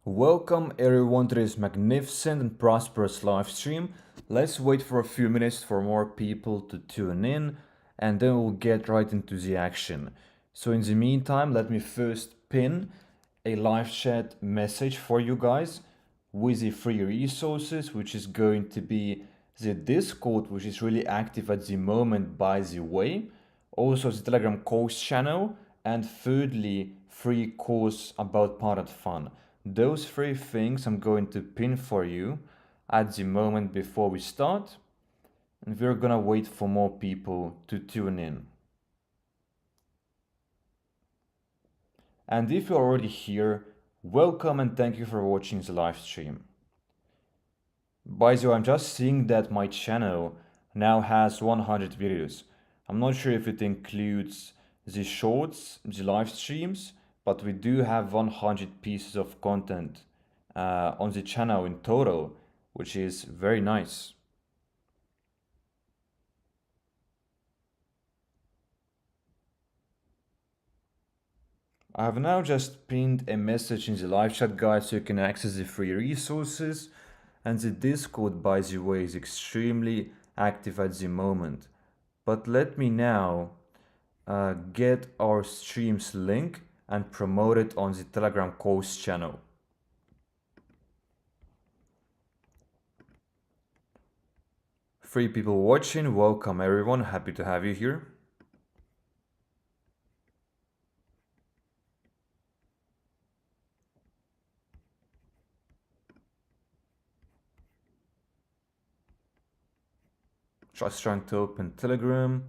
Welcome everyone to this magnificent and prosperous live stream. Let's wait for a few minutes for more people to tune in and then we'll get right into the action. So in the meantime, let me first pin a live chat message for you guys with the free resources, which is going to be the Discord, which is really active at the moment, by the way. Also the Telegram course channel, and thirdly, free course about PUMP.FUN. Those three things I'm going to pin for you at the moment before we start, and we're gonna wait for more people to tune in. And if you're already here, welcome and thank you for watching the live stream. By the way, I'm just seeing that my channel now has 100 videos. I'm not sure if it includes the shorts, the live streams, but we do have 100 pieces of content on the channel in total, which is very nice. I have now just pinned a message in the live chat, guys, so you can access the free resources. And the Discord, by the way, is extremely active at the moment. But let me now get our streams link and promote it on the Telegram course channel. Three people watching, welcome everyone, happy to have you here. Just trying to open Telegram.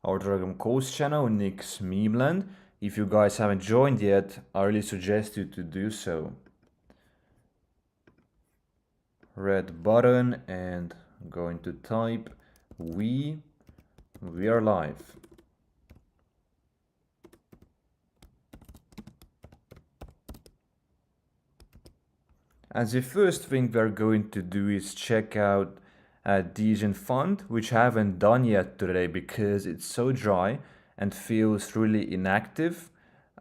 Our Telegram course channel, Nick's Memeland. If you guys haven't joined yet, I really suggest you to do so. Red button, and I'm going to type we are live. And the first thing we're going to do is check out Degen Fund, which I haven't done yet today because it's so dry and feels really inactive,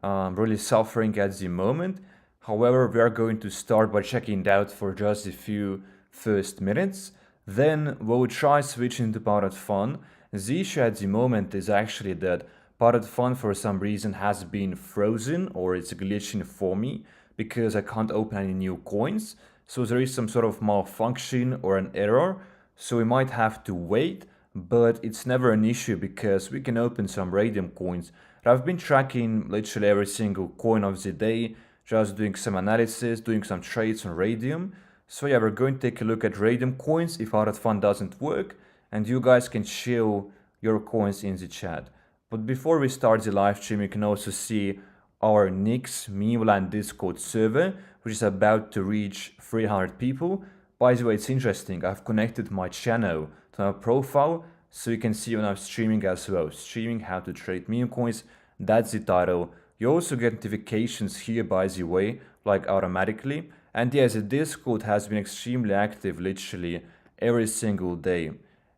really suffering at the moment. However, we are going to start by checking it out for just a few first minutes. Then we'll try switching to PUMP.FUN. The issue at the moment is actually that PUMP.FUN for some reason has been frozen, or it's glitching for me because I can't open any new coins. So there is some sort of malfunction or an error. So we might have to wait, but it's never an issue because we can open some radium coins. I've been tracking literally every single coin of the day, just doing some analysis, doing some trades on radium. So yeah, we're going to take a look at radium coins if PUMP.FUN doesn't work, and you guys can show your coins in the chat. But before we start the live stream, you can also see our Nix Memeland Discord server, which is about to reach 300 people. By the way, it's interesting, I've connected my channel to my profile, so you can see when I'm streaming as well. Streaming how to trade meme coins, that's the title. You also get notifications here, by the way, like automatically. And yes, the Discord has been extremely active literally every single day.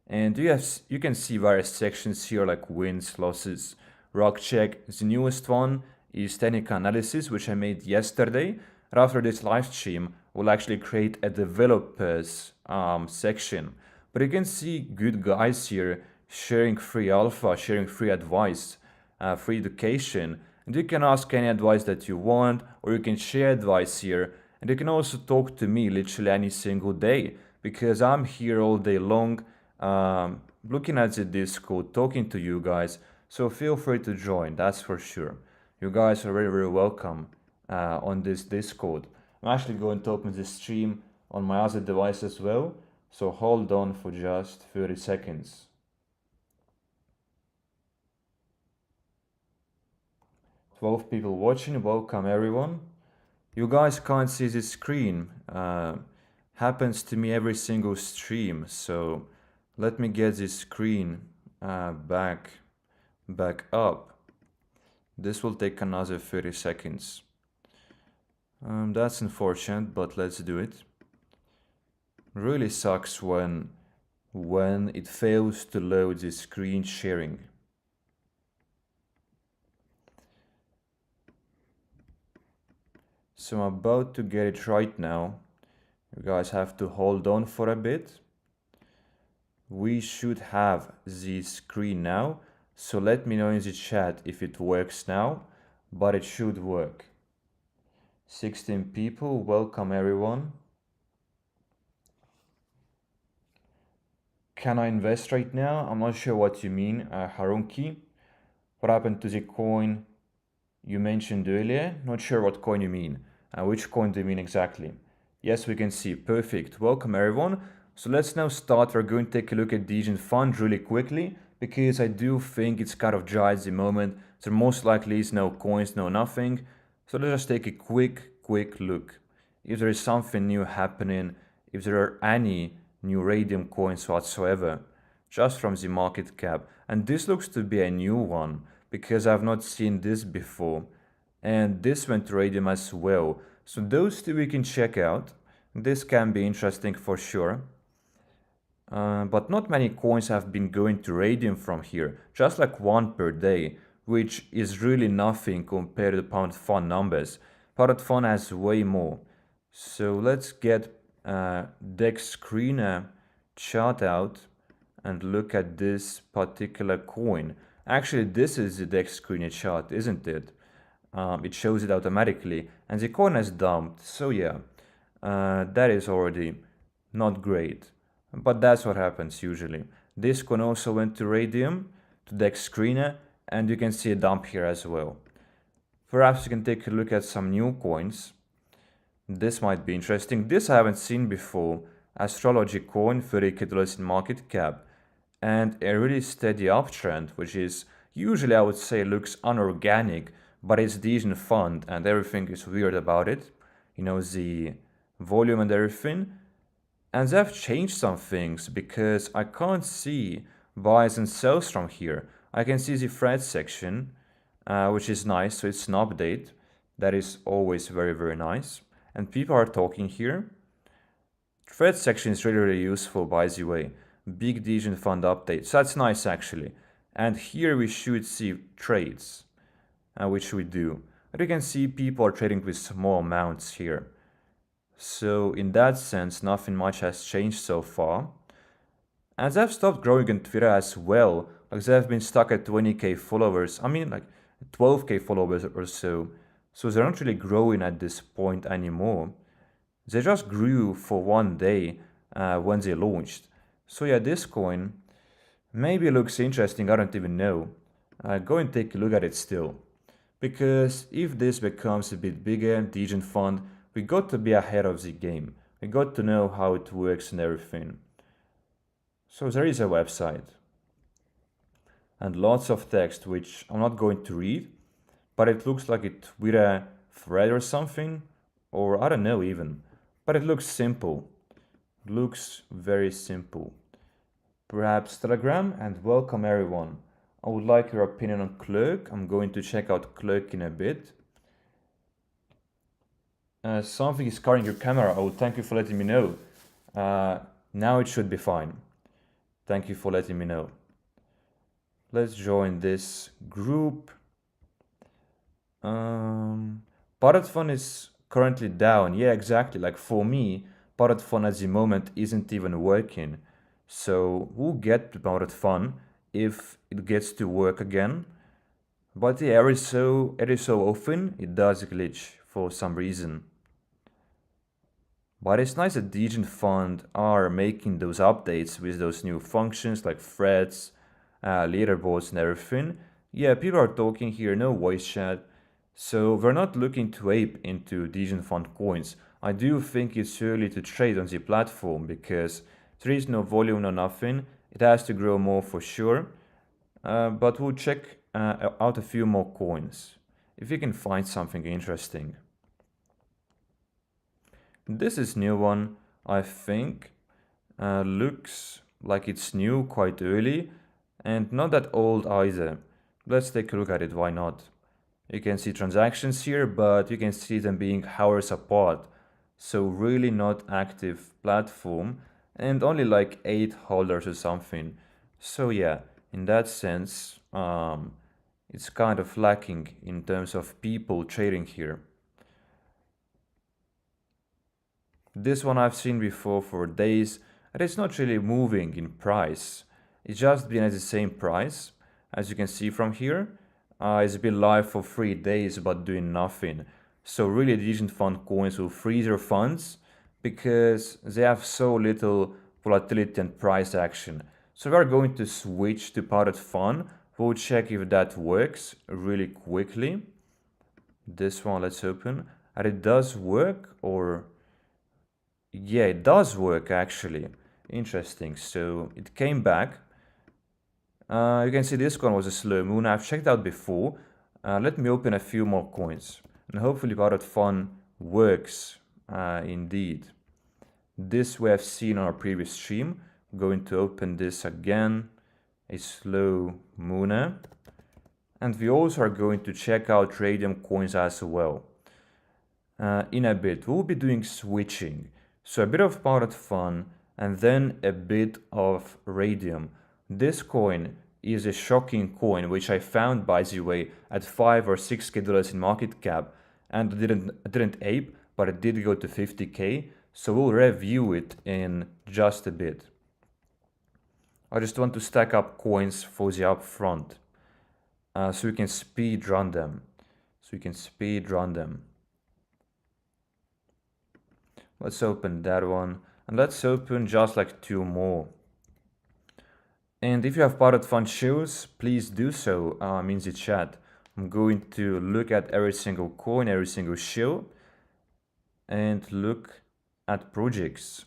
And you can see various sections here like wins, losses, rock check. The newest one is technical analysis, which I made yesterday. And after this live stream, we'll actually create a developers section. But you can see good guys here sharing free alpha, sharing free advice, free education. And you can ask any advice that you want, or you can share advice here. And you can also talk to me literally any single day, because I'm here all day long, looking at the Discord, talking to you guys. So feel free to join, that's for sure. You guys are very, very welcome on this Discord. I'm actually going to open this stream on my other device as well, so hold on for just 30 seconds. 12 people watching, welcome everyone. You guys can't see the screen. Happens to me every single stream, so let me get this screen back up. This will take another 30 seconds. That's unfortunate, but let's do it. Really sucks when when it fails to load the screen sharing. So I'm about to get it right now. You guys have to hold on for a bit. We should have the screen now. So let me know in the chat if it works now, but it should work. 16 people, welcome everyone. Can I invest right now? I'm not sure what you mean, Harunki. What happened to the coin you mentioned earlier? Not sure what coin you mean. Which coin do you mean exactly? Yes, we can see. Perfect. Welcome everyone. So let's now start. We're going to take a look at PUMP.FUN really quickly because I do think it's kind of dry at the moment. There most likely is no coins, no nothing. So let's just take a quick look. If there is something new happening, if there are any new radium coins whatsoever, just from the market cap. And this looks to be a new one because I've not seen this before. And this went to radium as well. So those two we can check out. This can be interesting for sure. But not many coins have been going to radium from here, just like one per day, which is really nothing compared to the PUMP.FUN numbers. PUMP.FUN has way more. So let's get DEX screener chart out and look at this particular coin. Actually, this is the DEX screener chart, isn't it? It shows it automatically, and the coin has dumped. So yeah, that is already not great. But that's what happens usually. This coin also went to radium, to DEX screener, and you can see a dump here as well. Perhaps you can take a look at some new coins. This might be interesting. This I haven't seen before. Astrology coin, $30K in market cap, and a really steady uptrend, which is usually I would say looks unorganic, but it's decent fund and everything is weird about it. You know, the volume and everything. And they've changed some things because I can't see buys and sells from here. I can see the thread section, which is nice. So it's an update. That is always very nice. And people are talking here. Thread section is really useful, by the way. Big Degen fund update. So that's nice actually. And here we should see trades, which we do. But you can see people are trading with small amounts here. So in that sense, nothing much has changed so far. And they've stopped growing on Twitter as well. Like they've been stuck at 20k followers. I mean like 12k followers or so. So they're not really growing at this point anymore. They just grew for one day when they launched. So yeah, this coin maybe looks interesting, I don't even know. Go and take a look at it still. Because if this becomes a bit bigger, Degen fund, we got to be ahead of the game. We got to know how it works and everything. So there is a website. And lots of text, which I'm not going to read. But it looks like it with a thread or something. Or I don't know even. But it looks simple. Looks very simple. Perhaps Telegram, and welcome everyone. I would like your opinion on Clerk. I'm going to check out Clerk in a bit. Something is covering your camera. Oh, thank you for letting me know. Now it should be fine. Thank you for letting me know. Let's join this group. PUMP.FUN is currently down. Yeah, exactly. Like for me, PUMP.FUN at the moment isn't even working. So we'll get to PUMP.FUN if it gets to work again. But yeah, every so often it does glitch for some reason. But it's nice that Degen Fund are making those updates with those new functions like threads, leaderboards and everything. Yeah, people are talking here, no voice chat. So we're not looking to ape into Degen Fund coins. I do think it's early to trade on the platform because there is no volume, no nothing. It has to grow more for sure. But we'll check out a few more coins if we can find something interesting. This is new one, I think. Looks like it's new quite early and not that old either. Let's take a look at it, why not? You can see transactions here, but you can see them being hours apart. So really not active platform. and only like 8 holders or something. So yeah, in that sense, it's kind of lacking in terms of people trading here. This one I've seen before for days, and it's not really moving in price. It's just been at the same price. As you can see from here, it's been live for 3 days but doing nothing. So really the Legion Fund coins will freeze your funds because they have so little volatility and price action. So we're going to switch to PUMP.FUN. We'll check if that works really quickly. This one, let's open. And it does work, or yeah, it does work actually. Interesting. So it came back. You can see this one was a slow moon. I've checked out before. Let me open a few more coins. And hopefully PUMP.FUN works indeed. This we have seen on our previous stream. I'm going to open this again. A slow moon. And we also are going to check out radium coins as well. In a bit, we'll be doing switching. So a bit of PUMP.FUN and then a bit of radium. This coin is a shocking coin, which I found, by the way, at $5 or $6K in market cap, and didn't ape, but it did go to 50K. So we'll review it in just a bit. I just want to stack up coins for the upfront, so we can speed run them. Let's open that one, and let's open just like 2 more. And if you have PUMP.FUN shows, please do so in the chat. I'm going to look at every single coin, every single show, and look at projects.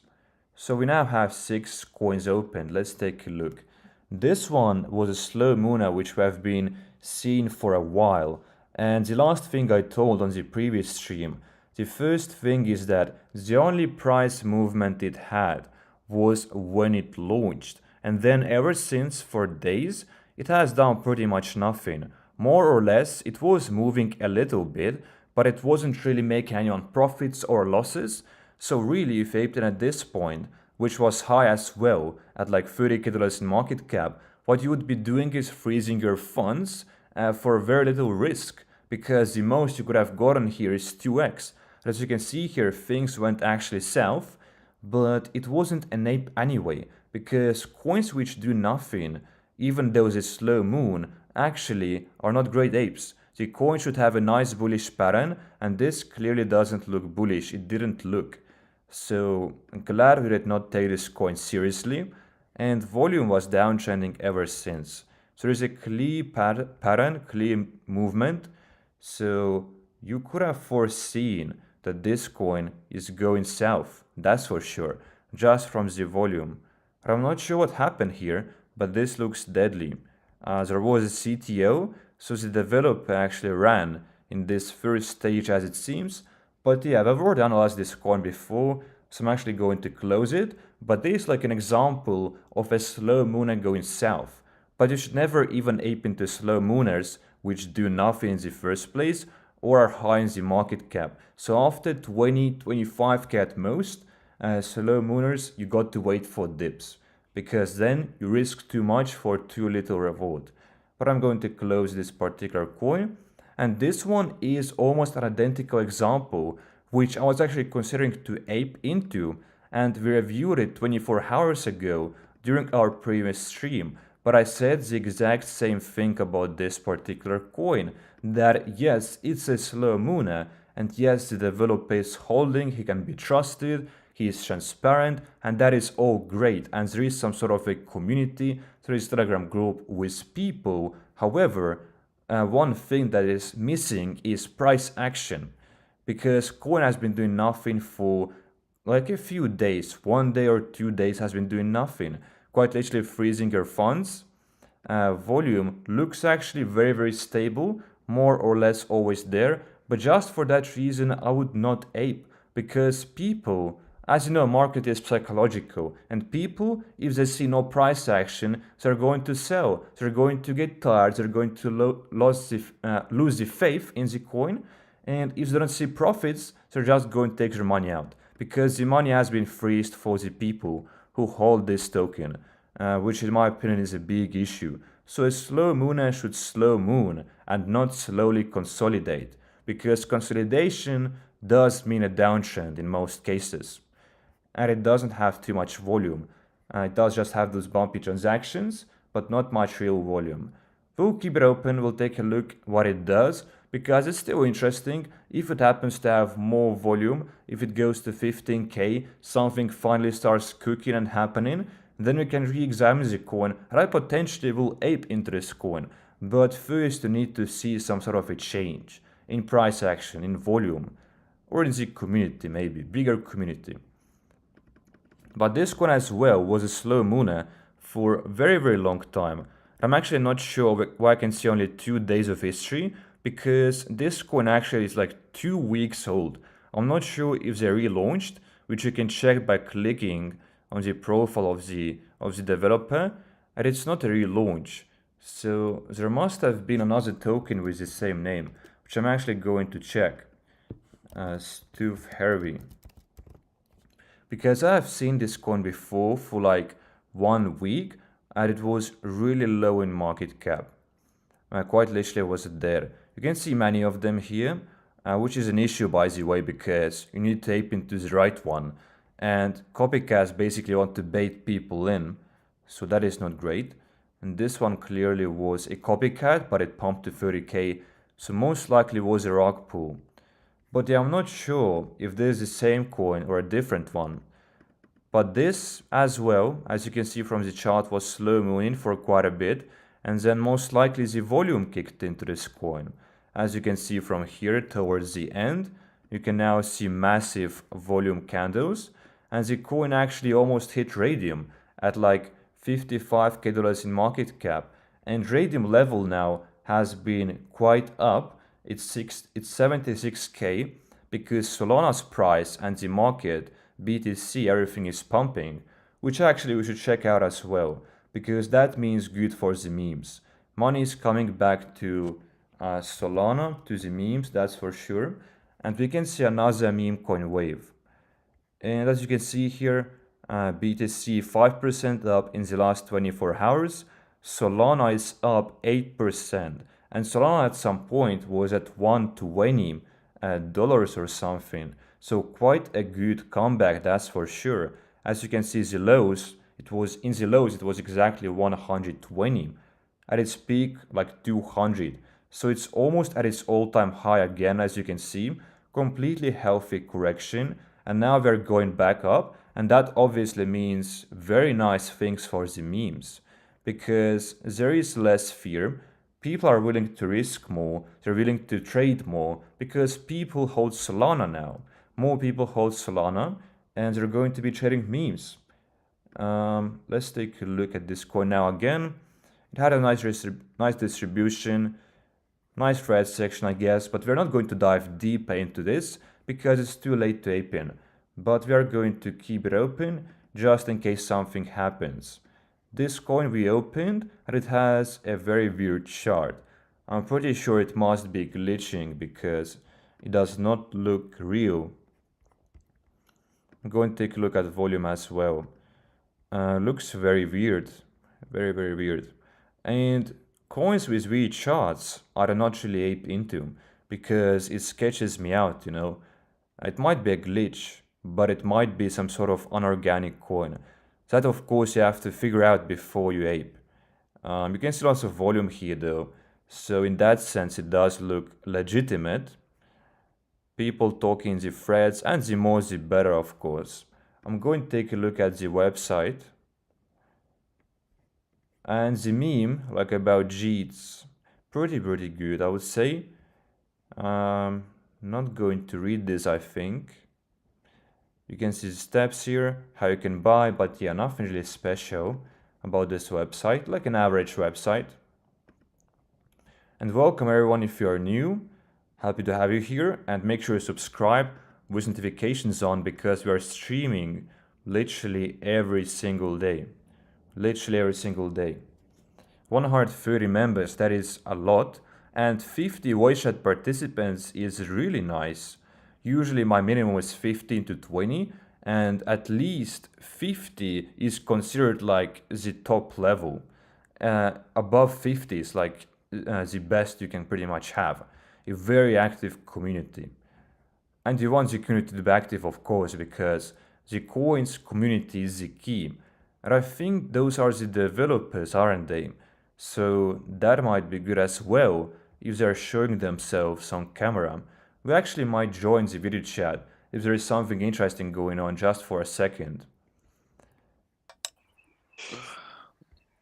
So we now have 6 coins open. Let's take a look. This one was a slow mooner which we have been seeing for a while. And the last thing I told on the previous stream, the first thing is that the only price movement it had was when it launched. And then ever since, for days, it has done pretty much nothing. More or less, it was moving a little bit, but it wasn't really making anyone profits or losses. So really, if aped in at this point, which was high as well, at like $30K in market cap, what you would be doing is freezing your funds for very little risk, because the most you could have gotten here is 2x. As you can see here, things went actually south, but it wasn't an ape anyway, because coins which do nothing, even though it's a slow moon, actually are not great apes. The coin should have a nice bullish pattern, and this clearly doesn't look bullish. It didn't look. So I'm glad we did not take this coin seriously, and volume was downtrending ever since. So there's a clear pattern, clear movement. So you could have foreseen that this coin is going south, that's for sure, just from the volume. But I'm not sure what happened here, but this looks deadly. There was a CTO, so the developer actually ran in this first stage as it seems. But yeah, I've already analyzed this coin before, so I'm actually going to close it. But this is like an example of a slow mooner going south. But you should never even ape into slow mooners which do nothing in the first place or are high in the market cap. So after 20-25K at most, slow mooners, you got to wait for dips, because then you risk too much for too little reward. But I'm going to close this particular coin. And this one is almost an identical example, which I was actually considering to ape into, and we reviewed it 24 hours ago during our previous stream. But I said the exact same thing about this particular coin, that yes, it's a slow mooner, and yes, the developer is holding, he can be trusted, he is transparent, and that is all great. And there is some sort of a community, there is a Telegram group with people. However, one thing that is missing is price action, because coin has been doing nothing for like a few days. 1 day or 2 days has been doing nothing, quite literally freezing your funds. Volume looks actually very stable, more or less always there, but just for that reason I would not ape, because people, as you know, market is psychological, and people, if they see no price action, they're going to sell, they're going to get tired, they're going to lose the faith in the coin, and if they don't see profits, they're just going to take their money out, because the money has been freezed for the people, who hold this token, which in my opinion is a big issue. So a slow mooner should slow moon and not slowly consolidate, because consolidation does mean a downtrend in most cases. And it doesn't have too much volume. It does just have those bumpy transactions, but not much real volume. We'll keep it open, we'll take a look what it does, because it's still interesting. If it happens to have more volume, if it goes to 15k, something finally starts cooking and happening, then we can re-examine the coin, and I potentially will ape into this coin. But first you need to see some sort of a change in price action, in volume, or in the community maybe, bigger community. But this coin as well was a slow mooner for a very long time. I'm actually not sure why I can see only 2 days of history, because this coin actually is like 2 weeks old. I'm not sure if they relaunched, which you can check by clicking on the profile of the developer, and it's not a relaunch. So there must have been another token with the same name, which I'm actually going to check. Stove Harvey. Because I have seen this coin before for like 1 week, and it was really low in market cap. Quite literally wasn't there. You can see many of them here, which is an issue by the way, because you need to ape into the right one, and copycats basically want to bait people in, so that is not great. And this one clearly was a copycat, but it pumped to 30k, so most likely was a rug pull. But yeah, I'm not sure if this is the same coin or a different one. But this as well, as you can see from the chart, was slow mooning for quite a bit, and then most likely the volume kicked into this coin. As you can see from here towards the end, you can now see massive volume candles, and the coin actually almost hit Radium at like $55k in market cap, and Radium level now has been quite up. It's 76k, because Solana's price and the market, BTC, everything is pumping, which actually we should check out as well, because that means good for the memes. Money is coming back to Solana, to the memes, that's for sure, and we can see another meme coin wave. And as you can see here, BTC 5% up in the last 24 hours, Solana is up 8%, and Solana at some point was at $120 or something. So quite a good comeback, that's for sure. As you can see, the lows, it was exactly 120. At its peak, like 200. So it's almost at its all-time high again, as you can see. Completely healthy correction. And now we're going back up. And that obviously means very nice things for the memes, because there is less fear. People are willing to risk more, they're willing to trade more, because people hold Solana now. More people hold Solana, and they're going to be trading memes. Let's take a look at this coin now again. It had a nice distribution, nice thread section, I guess, but we're not going to dive deeper into this because it's too late to ape in. But we are going to keep it open just in case something happens. This coin we opened, and it has a very weird chart. I'm pretty sure it must be glitching because it does not look real. I'm going to take a look at volume as well. Looks very weird, very weird. And coins with weird charts I not really ape into, because it sketches me out, you know. It might be a glitch, but it might be some sort of unorganic coin. That of course you have to figure out before you ape. You can see lots of volume here though, so in that sense it does look legitimate. People talking the threads, and the more the better of course. I'm going to take a look at the website. And the meme, like about G, it's pretty good, I would say. Not going to read this, I think. You can see the steps here, how you can buy, but yeah, nothing really special about this website, like an average website. And welcome everyone if you are new. Happy to have you here, and make sure you subscribe with notifications on, because we are streaming literally every single day. 130 members, that is a lot, and 50 voice chat participants is really nice. Usually my minimum is 15 to 20, and at least 50 is considered like the top level. Above 50 is like the best you can pretty much have. A very active community. And you want the community to be active, of course, because the coins community is the key. And I think those are the developers, aren't they? So that might be good as well if they're showing themselves on camera. We actually might join the video chat if there is something interesting going on just for a second.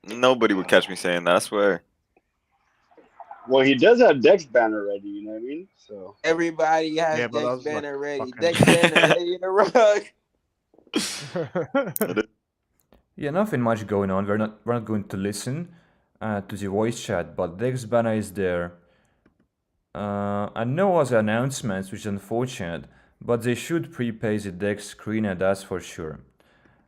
Nobody would catch me saying that, I swear. Well, he does have Dex banner ready. You know what I mean? So Everybody has Yeah, but Dex that's like banner ready. fucking. Dex banner ready in the rug. Yeah, nothing much going on. We're not going to listen to the voice chat, but Dex banner is there. And no other announcements, which is unfortunate, but they should prepay the Dex screen, and that's for sure.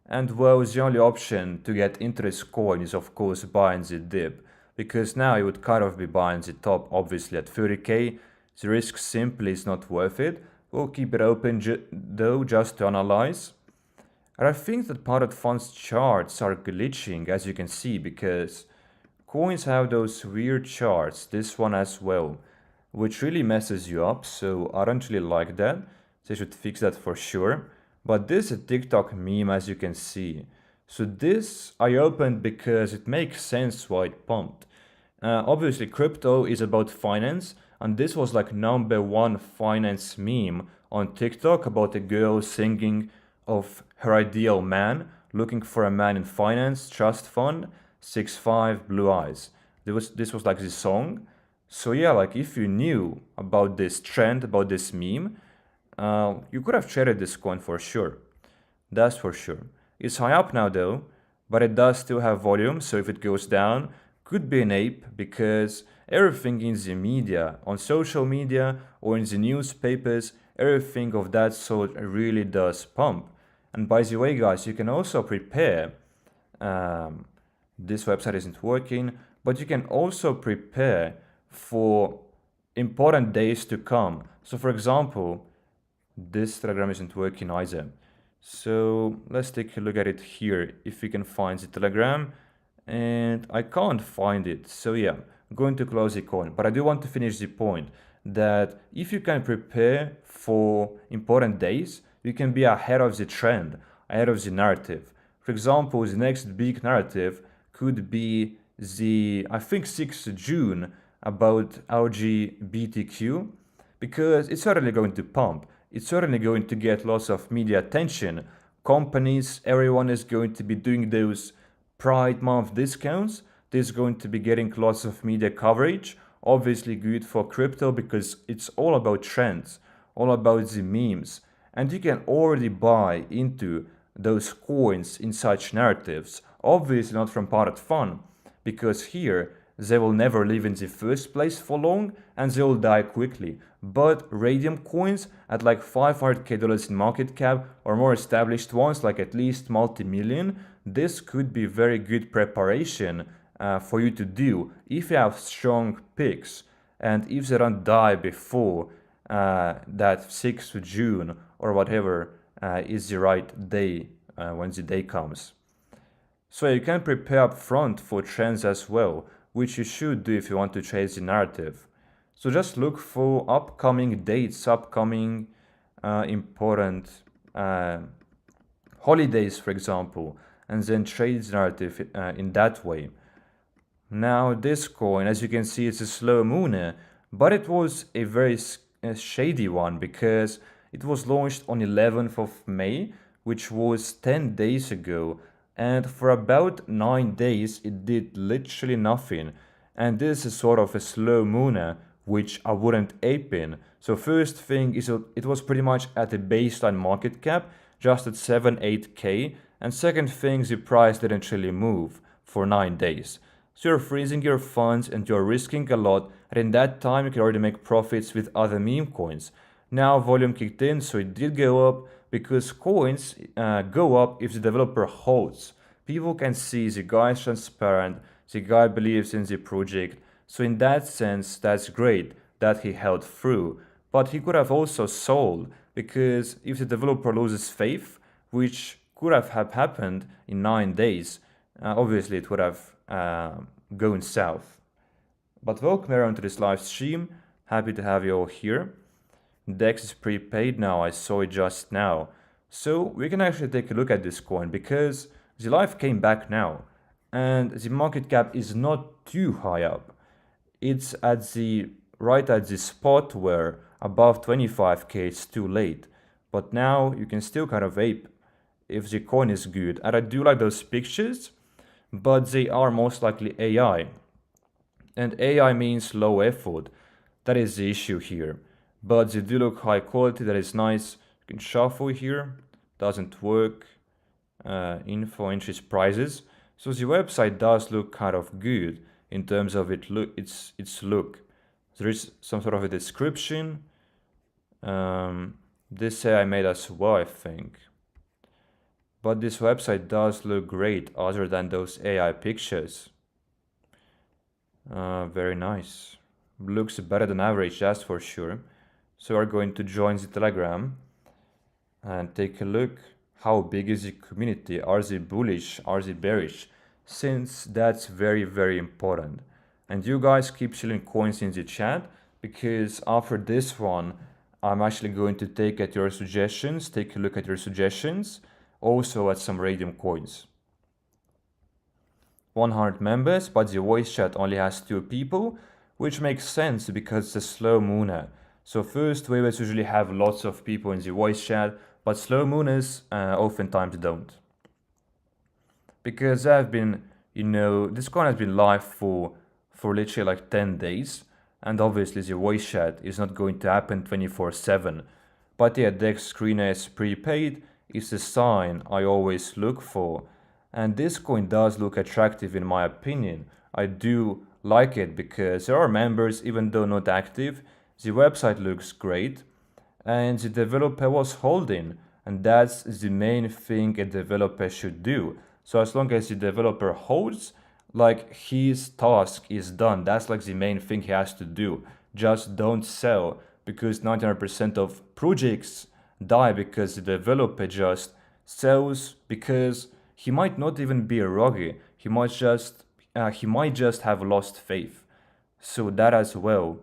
And well, the only option to get into this coin is of course buying the dip, because now you would kind of be buying the top obviously at 30k. The risk simply is not worth it. We'll keep it open though just to analyze. And I think that PUMP.FUN's charts are glitching, as you can see, because coins have those weird charts, this one as well, which really messes you up, so I don't really like that. They should fix that for sure. But this is a TikTok meme, as you can see. So this I opened because it makes sense why it pumped. Obviously, crypto is about finance, and this was like #1 finance meme on TikTok about a girl singing of her ideal man, looking for a man in finance, trust fund, 6'5", blue eyes. This was like the song. So yeah, like if you knew about this trend, about this meme, you could have traded this coin for sure. That's for sure. It's high up now though, but it does still have volume, so if it goes down, could be an ape because everything in the media, on social media or in the newspapers, everything of that sort really does pump. And by the way, guys, you can also prepare. This website isn't working, but you can also prepare for important days to come. So, for example, this Telegram isn't working either. So let's take a look at it here if we can find the Telegram, and I can't find it. So yeah, I'm going to close the coin, but I do want to finish the point that if you can prepare for important days, you can be ahead of the trend, ahead of the narrative. For example, the next big narrative could be the, I think, 6th June about LGBTQ, because it's certainly going to pump. It's certainly going to get lots of media attention. Companies, everyone is going to be doing those Pride Month discounts. There's going to be getting lots of media coverage. Obviously good for crypto because it's all about trends, all about the memes. And you can already buy into those coins in such narratives. Obviously not from PUMP.FUN, because here they will never live in the first place for long and they will die quickly. But radium coins at like $500k in market cap or more established ones like at least multi-million, this could be very good preparation for you to do if you have strong picks and if they don't die before that 6th of June or whatever is the right day when the day comes. So you can prepare up front for trends as well, which you should do if you want to chase the narrative. So just look for upcoming dates, upcoming important holidays, for example, and then trade the narrative in that way. Now this coin, as you can see, it's a slow mooner, but it was a very shady one because it was launched on 11th of May, which was 10 days ago, and for about 9 days it did literally nothing. And this is sort of a slow mooner, which I wouldn't ape in. So first thing is it was pretty much at a baseline market cap, just at 7-8k, and second thing, the price didn't really move for 9 days. So you're freezing your funds and you're risking a lot, and in that time you can already make profits with other meme coins. Now volume kicked in, so it did go up because coins go up if the developer holds. People can see the guy is transparent, the guy believes in the project, so in that sense that's great that he held through. But he could have also sold, because if the developer loses faith, which could have happened in 9 days. Obviously, it would have gone south. But welcome everyone to this live stream. Happy to have you all here. DEX is prepaid now, I saw it just now. So we can actually take a look at this coin because the life came back now and the market cap is not too high up. It's right at the spot where above 25k it's too late. But now you can still kind of ape if the coin is good. And I do like those pictures, but they are most likely AI. And AI means low effort. That is the issue here. But they do look high quality, that is nice. You can shuffle here, doesn't work. Info, entries, prices. So the website does look kind of good in terms of its look. There is some sort of a description. This AI made as well, I think. But this website does look great other than those AI pictures. Very nice. Looks better than average, that's for sure. So we're going to join the Telegram and take a look. How big is the community? Are they bullish? Are they bearish? Since that's very, very important. And you guys keep shilling coins in the chat because after this one, I'm actually going to take at your suggestions, take a look at your suggestions, also at some radium coins. 100 members, but the voice chat only has 2 people, which makes sense because it's a slow mooner. So first waves usually have lots of people in the voice chat, but slow mooners oftentimes don't. Because I've been, this coin has been live for literally like 10 days, and obviously the voice chat is not going to happen 24/7. But yeah, DEX screener is prepaid, is a sign I always look for. And this coin does look attractive in my opinion. I do like it because there are members, even though not active. The website looks great and the developer was holding, and that's the main thing a developer should do. So as long as the developer holds, like his task is done. That's like the main thing he has to do. Just don't sell, because 99% of projects die because the developer just sells because he might not even be a rogue. He might just have lost faith. So that as well,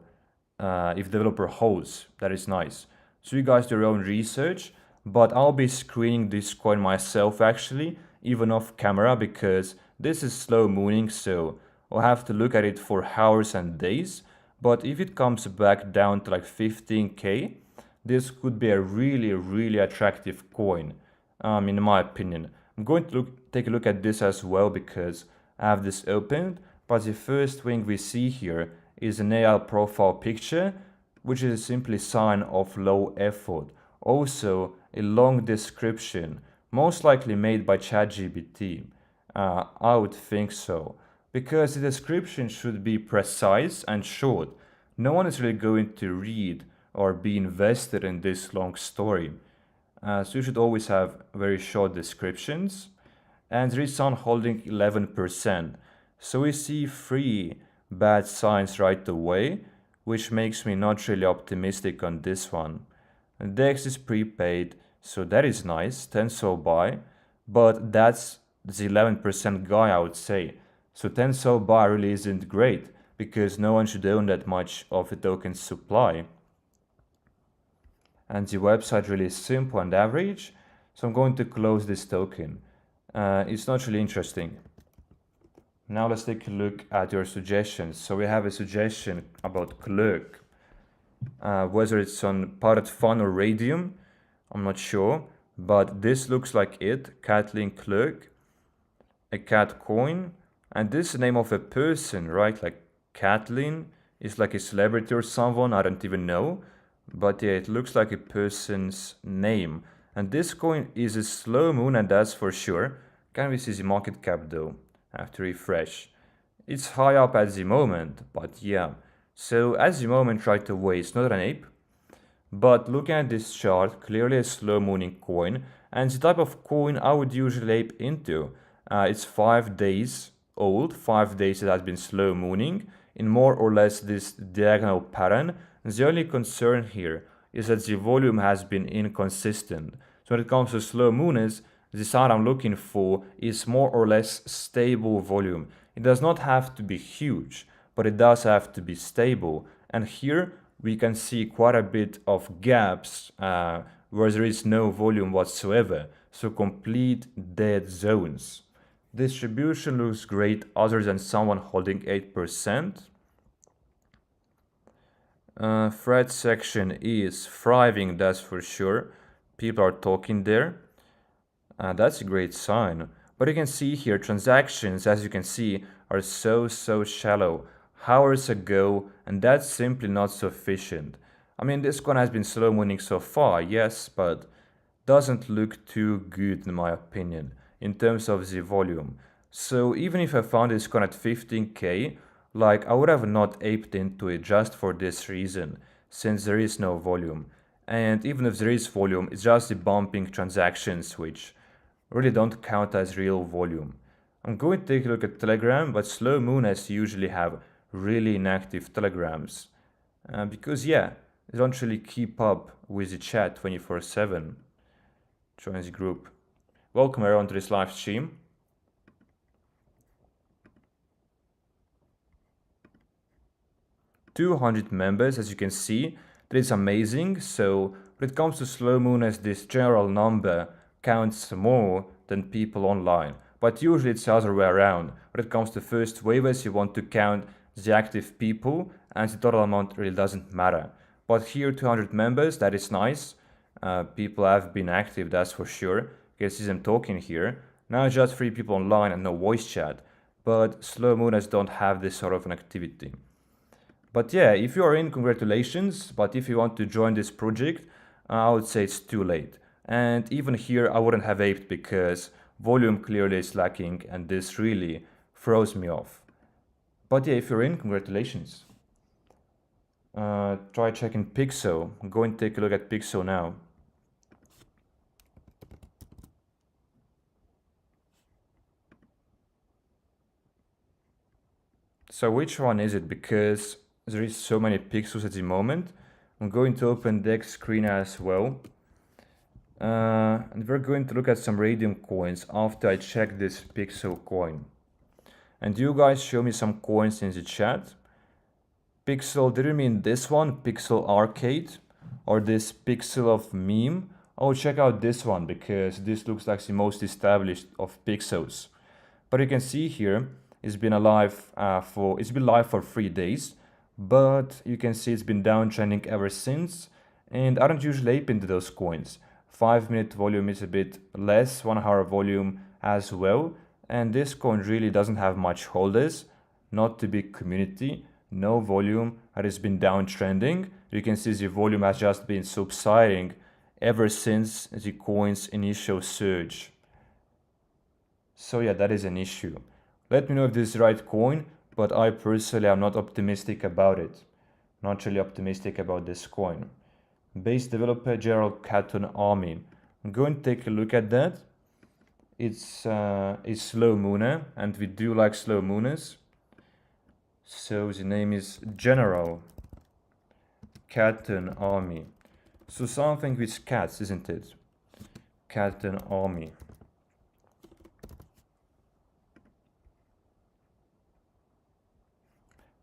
if developer holds, that is nice. So you guys do your own research, but I'll be screening this coin myself actually, even off camera, because this is slow mooning, so I'll have to look at it for hours and days. But if it comes back down to like 15k, this could be a really, really attractive coin, in my opinion. I'm going to take a look at this as well because I have this opened, but the first thing we see here is an AI profile picture, which is simply a sign of low effort. Also, a long description, most likely made by ChatGPT. I would think so, because the description should be precise and short. No one is really going to read or be invested in this long story. So you should always have very short descriptions. And there is someone holding 11%. So we see 3 bad signs right away, which makes me not really optimistic on this one. And DEX is prepaid, so that is nice, 10 sold buy, but that's the 11% guy, I would say. So 10 sold buy really isn't great because no one should own that much of a token supply. And the website really is simple and average, so I'm going to close this token. It's not really interesting. Now let's take a look at your suggestions. So we have a suggestion about Clerk. Whether it's on PUMP.FUN or Radium, I'm not sure, but this looks like it. Kathleen Clerk, a cat coin, and this is the name of a person, right? Like Kathleen is like a celebrity or someone, I don't even know, but yeah, it looks like a person's name. And this coin is a slow moon, and that's for sure. Can we see the market cap though? I have to refresh. It's high up at the moment, but yeah. So at the moment right away, it's not an ape. But looking at this chart, clearly a slow mooning coin, and the type of coin I would usually ape into. It's 5 days old, 5 days it has been slow mooning in more or less this diagonal pattern. The only concern here is that the volume has been inconsistent. So when it comes to slow mooners, the sign I'm looking for is more or less stable volume. It does not have to be huge, but it does have to be stable. And here we can see quite a bit of gaps where there is no volume whatsoever. So complete dead zones. Distribution looks great other than someone holding 8%. Thread section is thriving, that's for sure. People are talking there. That's a great sign. But you can see here, transactions, as you can see, are so shallow. Hours ago, and that's simply not sufficient. I mean, this coin has been slow mooning so far, yes, but doesn't look too good in my opinion in terms of the volume. So even if I found this coin at 15k, like I would have not aped into it just for this reason, since there is no volume. And even if there is volume, it's just the bumping transactions which really don't count as real volume. I'm going to take a look at Telegram, but slow mooners usually have really inactive Telegrams. Because yeah, they don't really keep up with the chat 24/7. Join the group. Welcome everyone to this live stream. $200 members, as you can see. That is amazing. So when it comes to slow mooners, this general number counts more than people online. But usually it's the other way around. When it comes to first waivers, you want to count the active people, and the total amount really doesn't matter. But here, 200 members, that is nice. People have been active, that's for sure. You can see them talking here. Now just 3 people online and no voice chat. But slow mooners don't have this sort of an activity. But yeah, if you are in, congratulations. But if you want to join this project, I would say it's too late. And even here, I wouldn't have aped because volume clearly is lacking, and this really throws me off. But yeah, if you're in, congratulations. Try checking Pixel. Go and take a look at Pixel now. So which one is it? Because there is so many pixels at the moment. I'm going to open Dex screen as well. And we're going to look at some radium coins after I check this pixel coin. And you guys show me some coins in the chat. Pixel, did you mean this one, Pixel Arcade? Or this Pixel of Meme? Oh, check out this one because this looks like the most established of pixels. But you can see here, it's been live for 3 days. But you can see it's been downtrending ever since. And I don't usually ape into those coins. 5-minute volume is a bit less, 1 hour volume as well. And this coin really doesn't have much holders, not a big community, no volume, and it's been downtrending. You can see the volume has just been subsiding ever since the coin's initial surge. So yeah, that is an issue. Let me know if this is the right coin, but I personally am not optimistic about it. Not really optimistic about this coin. Base developer Gerald Catton Army. I'm going to take a look at that. It's a slow mooner, and we do like slow mooners. So the name is General Catton Army. So something with cats, isn't it? Catton Army.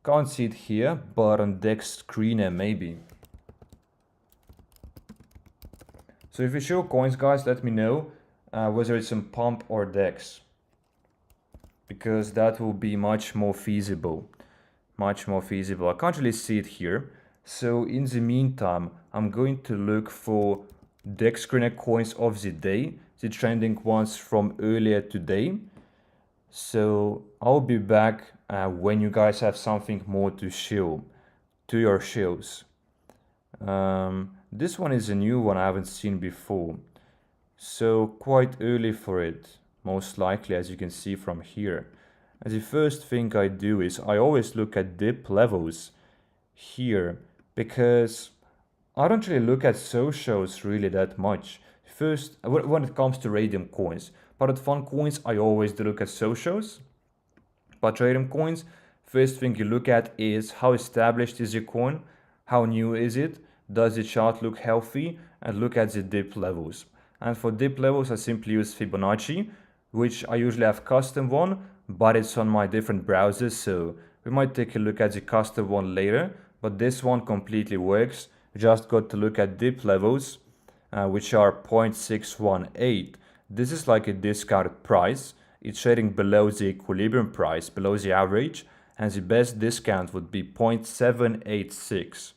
Can't see it here, but on Dex screener maybe. So if you show coins, guys, let me know whether it's in Pump or Dex, because that will be much more feasible. Much more feasible. I can't really see it here. So in the meantime, I'm going to look for Dex screener coins of the day, the trending ones from earlier today. So I'll be back when you guys have something more to show to your shows. This one is a new one I haven't seen before. So quite early for it, most likely, as you can see from here. And the first thing I do is I always look at dip levels here, because I don't really look at socials really that much. First, when it comes to radium coins, PUMP.FUN coins, I always do look at socials. But radium coins, first thing you look at is how established is your coin, how new is it, does the chart look healthy, and look at the dip levels. And for dip levels, I simply use Fibonacci, which I usually have custom one, but it's on my different browsers, so we might take a look at the custom one later, but this one completely works. Just got to look at dip levels, which are 0.618. This is like a discounted price. It's trading below the equilibrium price, below the average, and the best discount would be 0.786.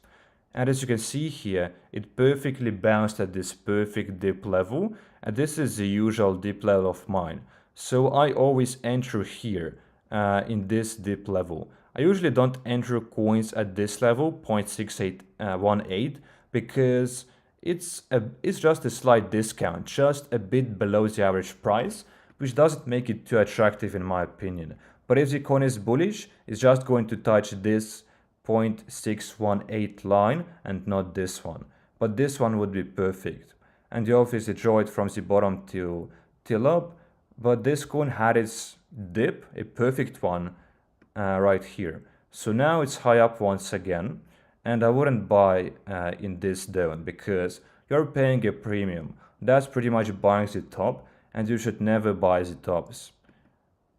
And as you can see here, it perfectly bounced at this perfect dip level, and this is the usual dip level of mine. So I always enter here in this dip level. I usually don't enter coins at this level, 0.6818, because it's just a slight discount, just a bit below the average price, which doesn't make it too attractive in my opinion. But if the coin is bullish, it's just going to touch this 0.618 line and not this one. But this one would be perfect. And you obviously draw it from the bottom till up. But this coin had its dip, a perfect one, right here. So now it's high up once again. And I wouldn't buy in this zone because you're paying a premium. That's pretty much buying the top, and you should never buy the tops.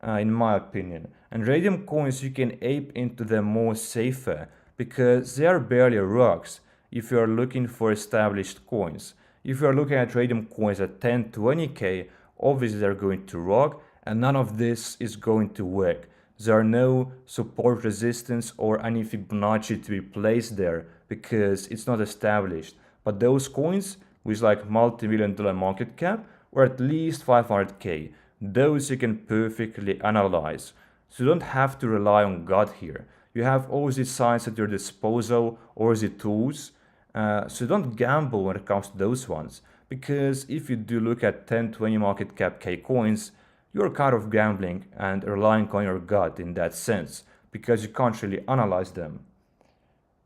In my opinion. And radium coins, you can ape into them more safer because they are barely rocks if you are looking for established coins. If you are looking at radium coins at 10, 20k, obviously they're going to rock, and none of this is going to work. There are no support resistance or any Fibonacci to be placed there because it's not established. But those coins with like multi-million-dollar market cap or at least 500k, those you can perfectly analyze. So you don't have to rely on God here. You have all the signs at your disposal or the tools. So don't gamble when it comes to those ones. Because if you do look at 10, 20 market cap K coins, you're kind of gambling and relying on your gut in that sense. Because you can't really analyze them.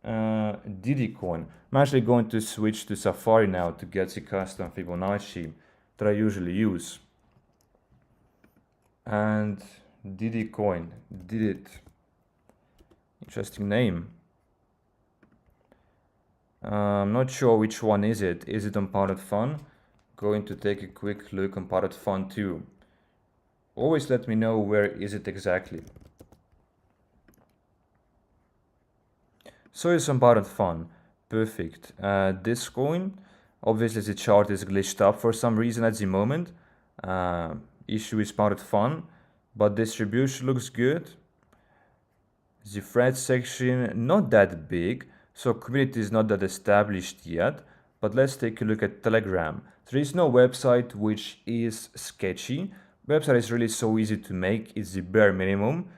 Diddy coin. I'm actually going to switch to Safari now to get the custom Fibonacci that I usually use. And Diddy coin, did it. Interesting name. I'm not sure which one is it. Is it on PUMP.FUN? Going to take a quick look on PUMP.FUN too. Always let me know where is it exactly. So it's on PUMP.FUN. Perfect. This coin, obviously the chart is glitched up for some reason at the moment. Issue is PUMP.FUN, but distribution looks good. The thread section not that big, so community is not that established yet. But let's take a look at Telegram. There is no website, which is sketchy. Website is really so easy to make. It's the bare minimum,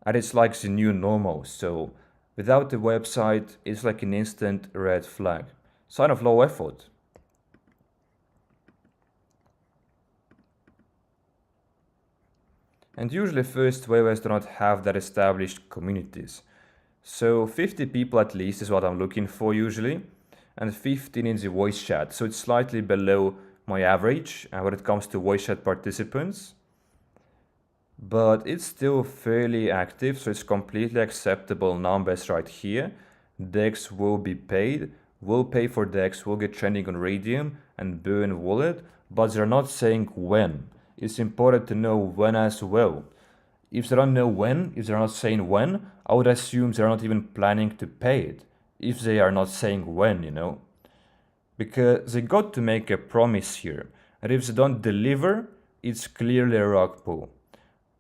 and it's like the new normal. So without the website, it's like an instant red flag. Sign of low effort. And usually first waivers do not have that established communities. So 50 people at least is what I'm looking for usually, and 15 in the voice chat. So it's slightly below my average when it comes to voice chat participants. But it's still fairly active, so it's completely acceptable numbers right here. DEX will be paid, will pay for DEX, will get trending on Radium and burn wallet, but they're not saying when. It's important to know when as well. If they don't know when, if they're not saying when, I would assume they're not even planning to pay it. If they are not saying when, you know. Because they got to make a promise here. And if they don't deliver, it's clearly a rug pull.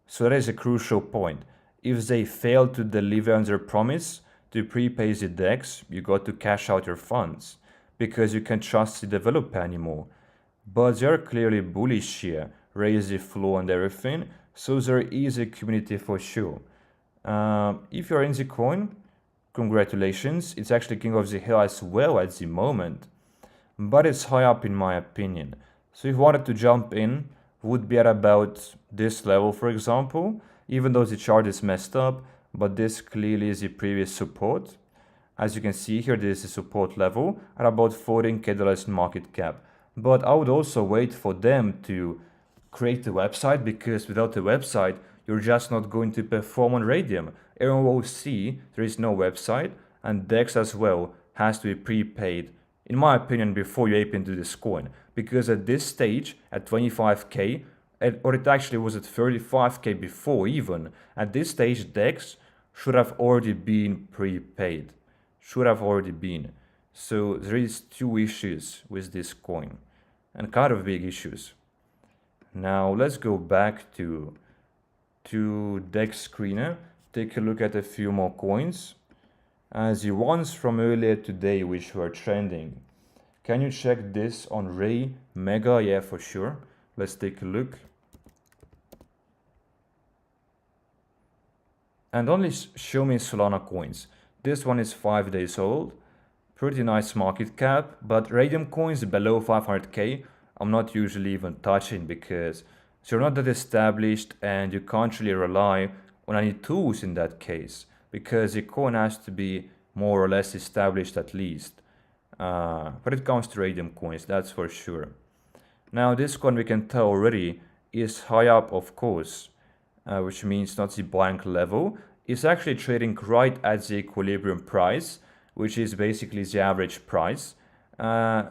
So that is a crucial point. If they fail to deliver on their promise to prepay the DEX, you got to cash out your funds. Because you can't trust the developer anymore. But they're clearly bullish here. Raise the floor and everything, so there is a community for sure. If you're in the coin, congratulations, it's actually king of the hill as well at the moment, but it's high up in my opinion. So if you wanted to jump in, would be at about this level, for example, even though the chart is messed up, but this clearly is the previous support. As you can see here, this is the support level at about $14k in market cap. But I would also wait for them to create the website, because without the website, you're just not going to perform on Radium. Everyone will see there is no website, and DEX as well has to be prepaid, in my opinion, before you ape into this coin. because at this stage, at 25k, or it actually was at 35k before even, at this stage DEX should have already been prepaid. Should have already been. So there is two issues with this coin, and kind of big issues. Now let's go back to DEX screener, take a look at a few more coins. As the ones from earlier today which were trending. Can you check this on Ray Mega? Yeah, for sure. Let's take a look. And only show me Solana coins. This one is 5 days old. Pretty nice market cap, but Radium coins below 500k I'm not usually even touching because they're not that established and you can't really rely on any tools in that case, because the coin has to be more or less established at least. But it comes to Radium coins, that's for sure. Now this coin we can tell already is high up, of course, which means not the buying level. It's actually trading right at the equilibrium price, which is basically the average price,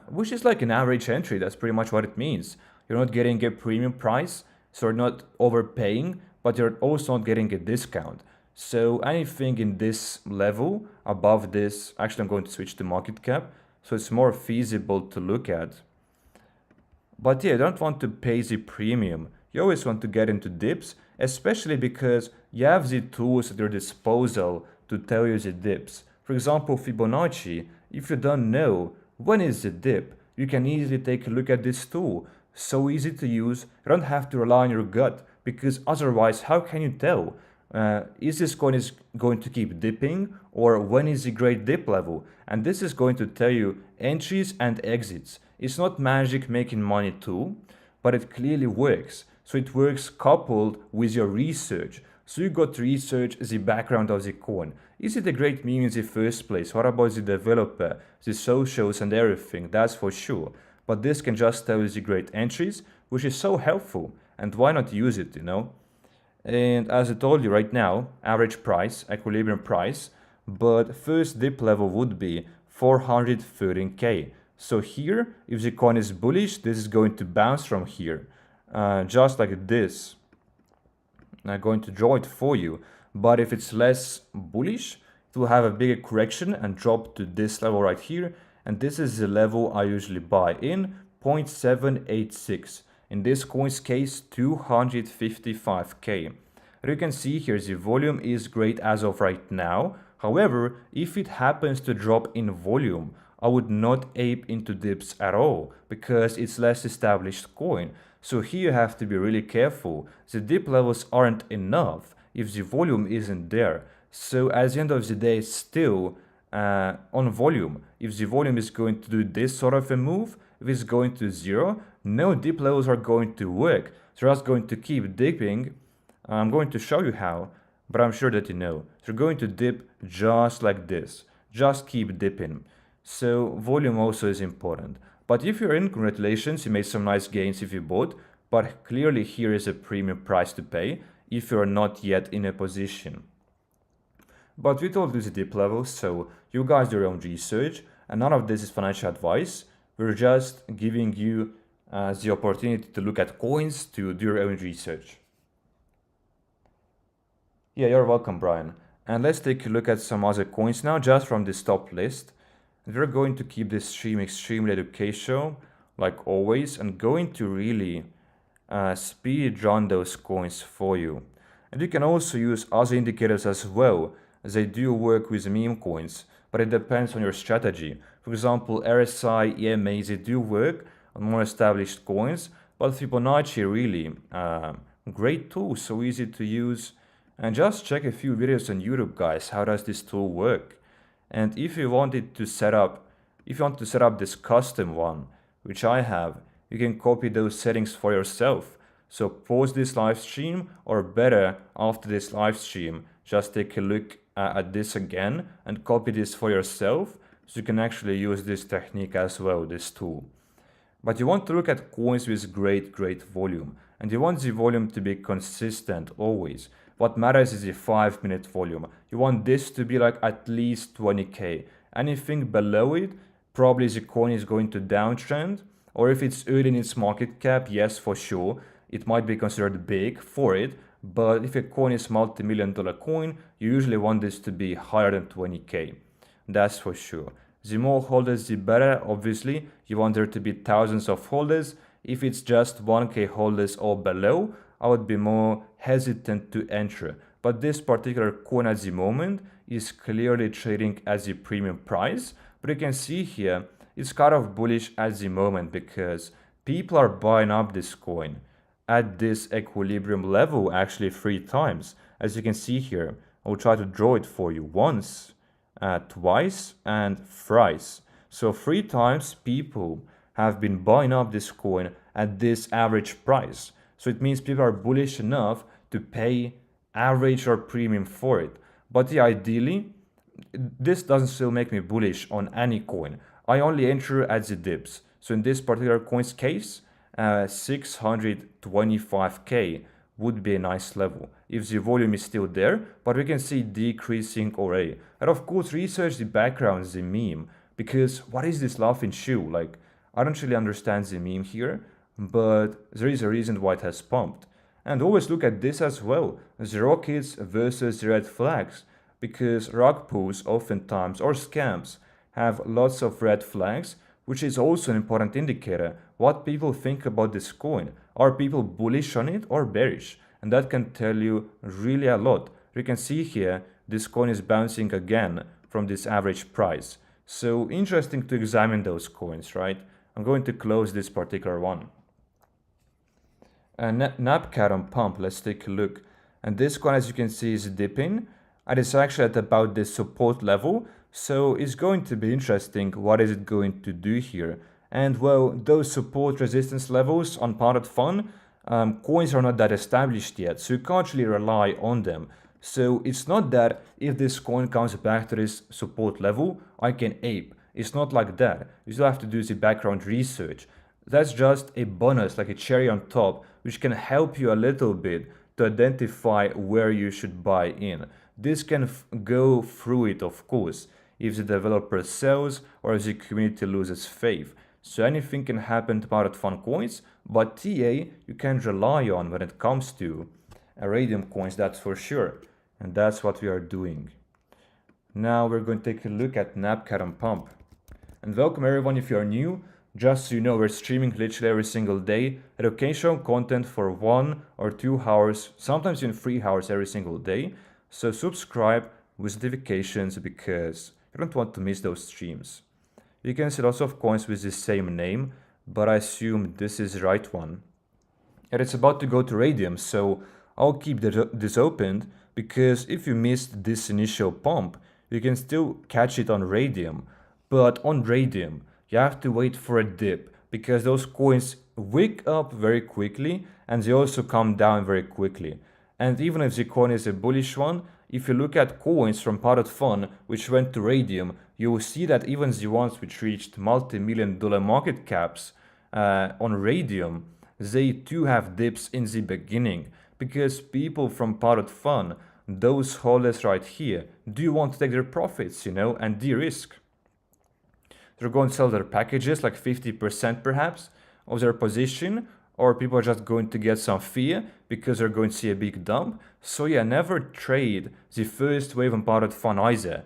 which is like an average entry. That's pretty much what it means. You're not getting a premium price, so you're not overpaying, but you're also not getting a discount. So anything in this level above this, actually I'm going to switch to market cap, so it's more feasible to look at. But yeah, you don't want to pay the premium. You always want to get into dips, especially because you have the tools at your disposal to tell you the dips. For example, Fibonacci, if you don't know when is the dip, you can easily take a look at this tool. So easy to use, you don't have to rely on your gut, because otherwise how can you tell? Is this coin is going to keep dipping, or when is the great dip level? And this is going to tell you entries and exits. It's not magic making money tool, but it clearly works. So it works coupled with your research. So you got to research the background of the coin. Is it a great meme in the first place? What about the developer, the socials and everything? That's for sure. But this can just tell you the great entries, which is so helpful. And why not use it, you know? And as I told you right now, average price, equilibrium price, but first dip level would be 413k. So here, if the coin is bullish, this is going to bounce from here, just like this. I'm going to draw it for you. But if it's less bullish, it will have a bigger correction and drop to this level right here. And this is the level I usually buy in, 0.786. In this coin's case, 255k. You can see here the volume is great as of right now. However, if it happens to drop in volume, I would not ape into dips at all, because it's less established coin. So here you have to be really careful. The dip levels aren't enough if the volume isn't there. So at the end of the day, still on volume, if the volume is going to do this sort of a move, if it's going to zero, no dip levels are going to work. They're just going to keep dipping. I'm going to show you how, but I'm sure that you know. They're going to dip just like this. Just keep dipping. So volume also is important. But if you're in, congratulations, you made some nice gains if you bought, but clearly here is a premium price to pay if you're not yet in a position. But we told you the dip levels, so you guys do your own research, and none of this is financial advice. We're just giving you the opportunity to look at coins to do your own research. Yeah, you're welcome, Brian. And let's take a look at some other coins now, just from this top list. We're going to keep this stream extremely educational, like always, and going to really speed run those coins for you. And you can also use other indicators as well. They do work with meme coins, but it depends on your strategy. For example, RSI, EMA, they do work on more established coins, but Fibonacci really, great tool, so easy to use. And just check a few videos on YouTube, guys. How does this tool work? And if you wanted to set up, if you want to set up this custom one, which I have, you can copy those settings for yourself. So pause this live stream, or better, after this live stream, just take a look at this again and copy this for yourself, so you can actually use this technique as well, this tool. But you want to look at coins with great volume, and you want the volume to be consistent always. What matters is the 5-minute volume. You want this to be like at least 20k. Anything below it, probably the coin is going to downtrend, or if it's early in its market cap, yes, for sure, it might be considered big for it. But if a coin is multi-million-dollar coin, you usually want this to be higher than 20K. That's for sure. The more holders, the better. Obviously, you want there to be thousands of holders. If it's just 1K holders or below, I would be more hesitant to enter. But this particular coin at the moment is clearly trading at the premium price. But you can see here, it's kind of bullish at the moment because people are buying up this coin at this equilibrium level actually 3 times. As you can see here, I'll try to draw it for you once, twice, and thrice. So 3 times people have been buying up this coin at this average price. So it means people are bullish enough to pay average or premium for it. But yeah, ideally, this doesn't still make me bullish on any coin. I only enter at the dips. So in this particular coin's case, 625K would be a nice level if the volume is still there, but we can see decreasing already. And of course, research the background, the meme, because what is this laughing shoe? Like, I don't really understand the meme here, but there is a reason why it has pumped. And always look at this as well, the rockets versus the red flags, because rug pulls oftentimes, or scams, have lots of red flags, which is also an important indicator. What people think about this coin. Are people bullish on it or bearish? And that can tell you really a lot. You can see here, this coin is bouncing again from this average price. So interesting to examine those coins, right? I'm going to close this particular one. Napcat on pump, let's take a look. And this coin, as you can see, is dipping. And it's actually at about this support level. So it's going to be interesting. What is it going to do here? And well, those support resistance levels on PUMP.FUN, coins are not that established yet, so you can't really rely on them. So it's not that if this coin comes back to this support level, I can ape. It's not like that. You still have to do the background research. That's just a bonus, like a cherry on top, which can help you a little bit to identify where you should buy in. This can go through it, of course, if the developer sells or if the community loses faith. So anything can happen to PUMP.FUN coins, but TA you can rely on when it comes to Radium coins, that's for sure. And that's what we are doing. Now we're going to take a look at Napcat and Pump. And welcome everyone if you are new. Just so you know, we're streaming literally every single day, educational content for 1 or 2 hours, sometimes even 3 hours every single day. So subscribe with notifications because you don't want to miss those streams. You can see lots of coins with the same name, but I assume this is the right one. And it's about to go to Radium, so I'll keep this opened because if you missed this initial pump, you can still catch it on Radium. But on Radium, you have to wait for a dip because those coins wick up very quickly and they also come down very quickly. And even if the coin is a bullish one, if you look at coins from PUMP.FUN which went to Radium, you will see that even the ones which reached multi-million-dollar market caps on Radium, they too have dips in the beginning because people from PUMP.FUN, those holders right here, do want to take their profits, and de-risk. They're going to sell their packages, like 50% perhaps of their position, or people are just going to get some fear because they're going to see a big dump. So yeah, never trade the first wave on PUMP.FUN either.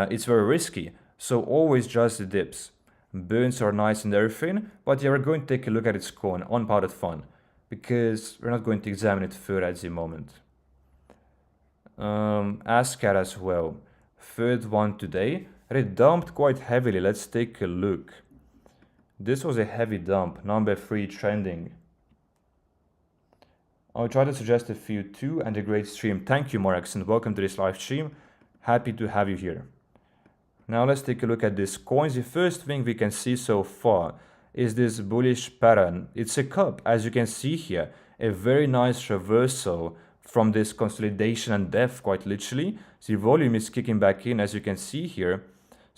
It's very risky, so always just the dips. Burns are nice and everything, but yeah, we're going to take a look at its coin on PUMP.FUN because we're not going to examine it further at the moment. ASCAT as well, third one today. It dumped quite heavily. Let's take a look. This was a heavy dump, number 3 trending. I'll try to suggest a few too, and a great stream. Thank you, Morex, and welcome to this live stream. Happy to have you here. Now let's take a look at this coins. The first thing we can see so far is this bullish pattern. It's a cup, as you can see here, a very nice reversal from this consolidation and depth, quite literally. The volume is kicking back in, as you can see here.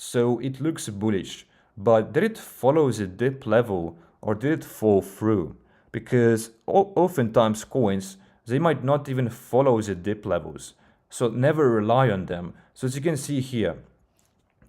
So it looks bullish, but did it follow the dip level or did it fall through? Because oftentimes coins, they might not even follow the dip levels. So never rely on them. So as you can see here,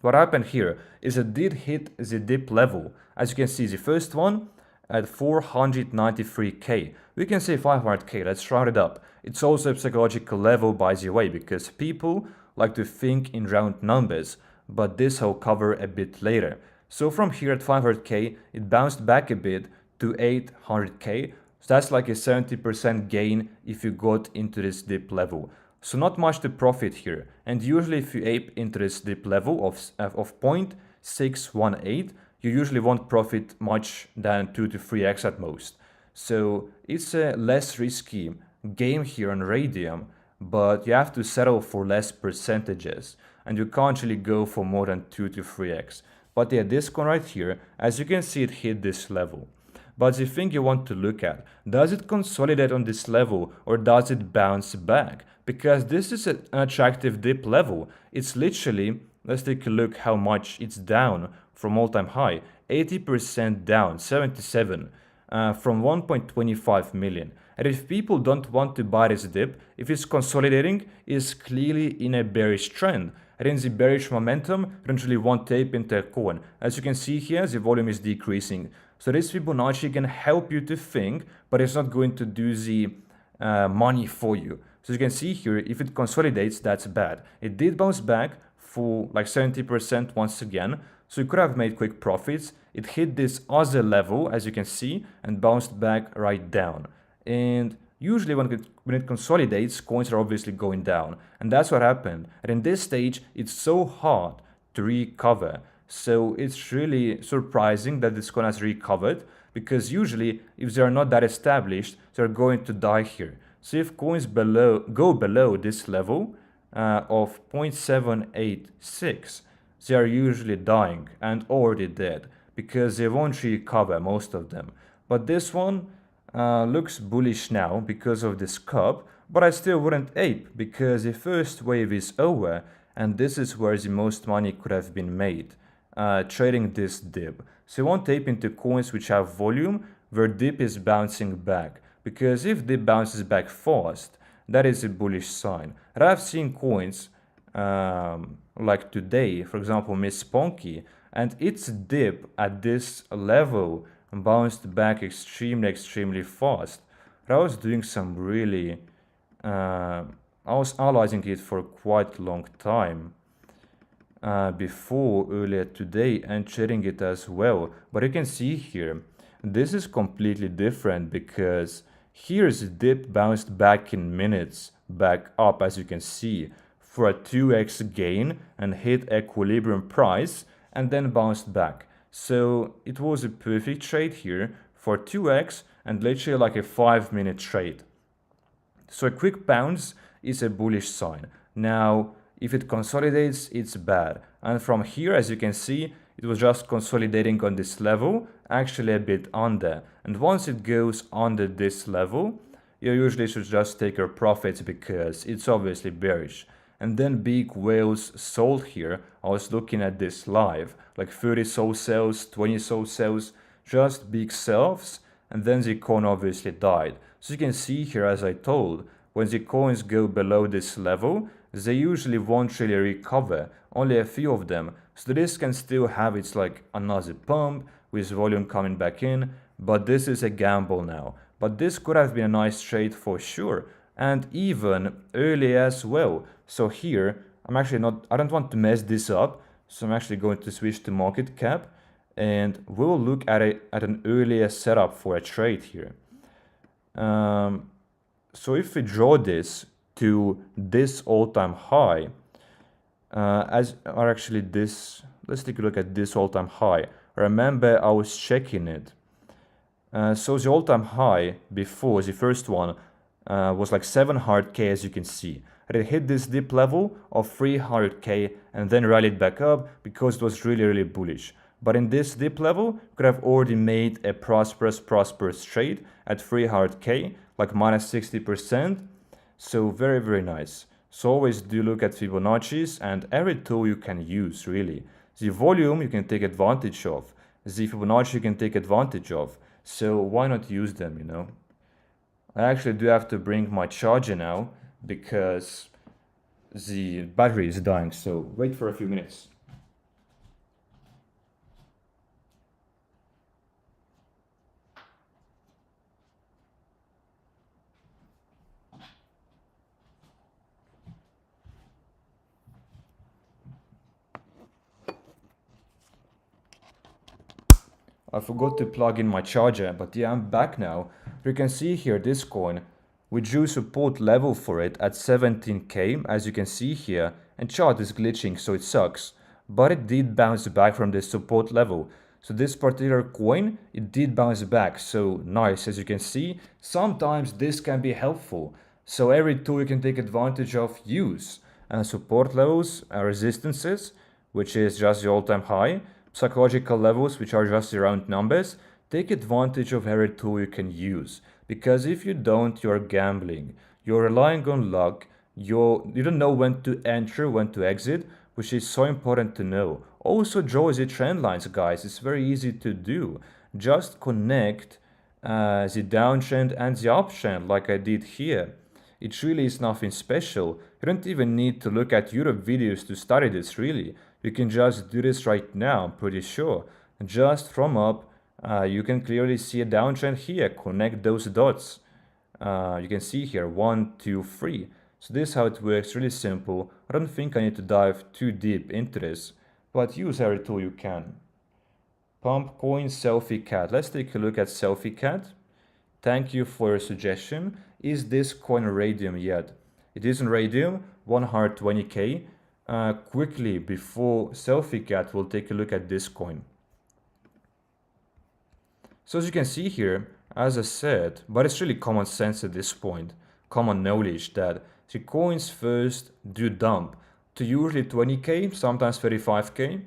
What happened here is it did hit the dip level. As you can see, the first one at 493k. We can say 500k, let's round it up. It's also a psychological level, by the way, because people like to think in round numbers, but this I'll cover a bit later. So from here at 500k, it bounced back a bit to 800k. So that's like a 70% gain if you got into this dip level. So not much to profit here. And usually if you ape into this dip level of 0.618, you usually won't profit much than 2 to 3x at most. So it's a less risky game here on Radium, but you have to settle for less percentages and you can't really go for more than 2 to 3x. But yeah, this one right here, as you can see, it hit this level. But the thing you want to look at, does it consolidate on this level or does it bounce back? Because this is an attractive dip level. It's literally, let's take a look how much it's down from all-time high. 80% down, 77 from 1.25 million. And if people don't want to buy this dip, if it's consolidating, it's clearly in a bearish trend. And in the bearish momentum, you don't really want to tape into a coin. As you can see here, the volume is decreasing. So this Fibonacci can help you to think, but it's not going to do the money for you. So you can see here, if it consolidates, that's bad. It did bounce back for like 70% once again. So you could have made quick profits. It hit this other level, as you can see, and bounced back right down. And usually when it consolidates, coins are obviously going down. And that's what happened. And in this stage, it's so hard to recover. So it's really surprising that this coin has recovered, because usually if they are not that established, they're going to die here. So if coins go below this level of 0.786, they are usually dying and already dead, because they won't recover, most of them. But this one looks bullish now because of this cup, but I still wouldn't ape, because the first wave is over and this is where the most money could have been made. Trading this dip. So you won't tape into coins which have volume where dip is bouncing back, because if dip bounces back fast, that is a bullish sign. And I've seen coins like today, for example, Miss Ponky, and its dip at this level bounced back extremely fast. But I was doing some really, I was analyzing it for quite a long time. Before earlier today and trading it as well, but you can see here this is completely different, because here's the dip bounced back in minutes back up, as you can see, for a 2x gain and hit equilibrium price and then bounced back. So it was a perfect trade here for 2x and literally like a 5-minute trade. So a quick bounce is a bullish sign. Now if it consolidates, it's bad. And from here, as you can see, it was just consolidating on this level, actually a bit under. And once it goes under this level, you usually should just take your profits, because it's obviously bearish. And then big whales sold here. I was looking at this live, like 30 sold sells, 20 sold sells, just big selves. And then the coin obviously died. So you can see here, as I told, when the coins go below this level, they usually won't really recover, only a few of them. So this can still have its like another pump with volume coming back in, but this is a gamble now. But this could have been a nice trade for sure, and even early as well. So here, I don't want to mess this up, so I'm actually going to switch to market cap, and we'll look at an earlier setup for a trade here. So if we draw this to this all-time high, let's take a look at this all-time high. Remember, I was checking it. So the all-time high before, the first one, was like 700k, as you can see. And it hit this dip level of 300k and then rallied back up because it was really bullish. But in this dip level, you could have already made a prosperous trade at 300k, like minus 60%. So very nice. So always do look at Fibonacci's and every tool you can use, really. The volume you can take advantage of. The Fibonacci you can take advantage of. So why not use them, you know? I actually do have to bring my charger now because the battery is dying. So wait for a few minutes. I forgot to plug in my charger, but yeah, I'm back now. You can see here this coin. We drew support level for it at 17k, as you can see here, and chart is glitching, so it sucks. But it did bounce back from this support level. So this particular coin, it did bounce back, so nice. As you can see, sometimes this can be helpful. So every tool you can take advantage of, use. Support levels, resistances, which is just the all-time high, psychological levels, which are just the round numbers. Take advantage of every tool you can use, because if you don't, you're gambling. You're relying on luck. You don't know when to enter, when to exit, which is so important to know. Also draw the trend lines, guys. It's very easy to do. Just connect the downtrend and the uptrend like I did here. It really is nothing special. You don't even need to look at Europe videos to study this, really. You can just do this right now, I'm pretty sure. Just from up, you can clearly see a downtrend here. Connect those dots. You can see here 1, 2, 3. So this is how it works, really simple. I don't think I need to dive too deep into this, but use every tool you can. Pump coin selfie cat. Let's take a look at selfie cat. Thank you for your suggestion. Is this coin radium yet? It isn't radium, 120k. Quickly, before selfie cat, we'll take a look at this coin. So as you can see here, as I said, but it's really common sense at this point, common knowledge that the coins first do dump to usually 20k, sometimes 35k.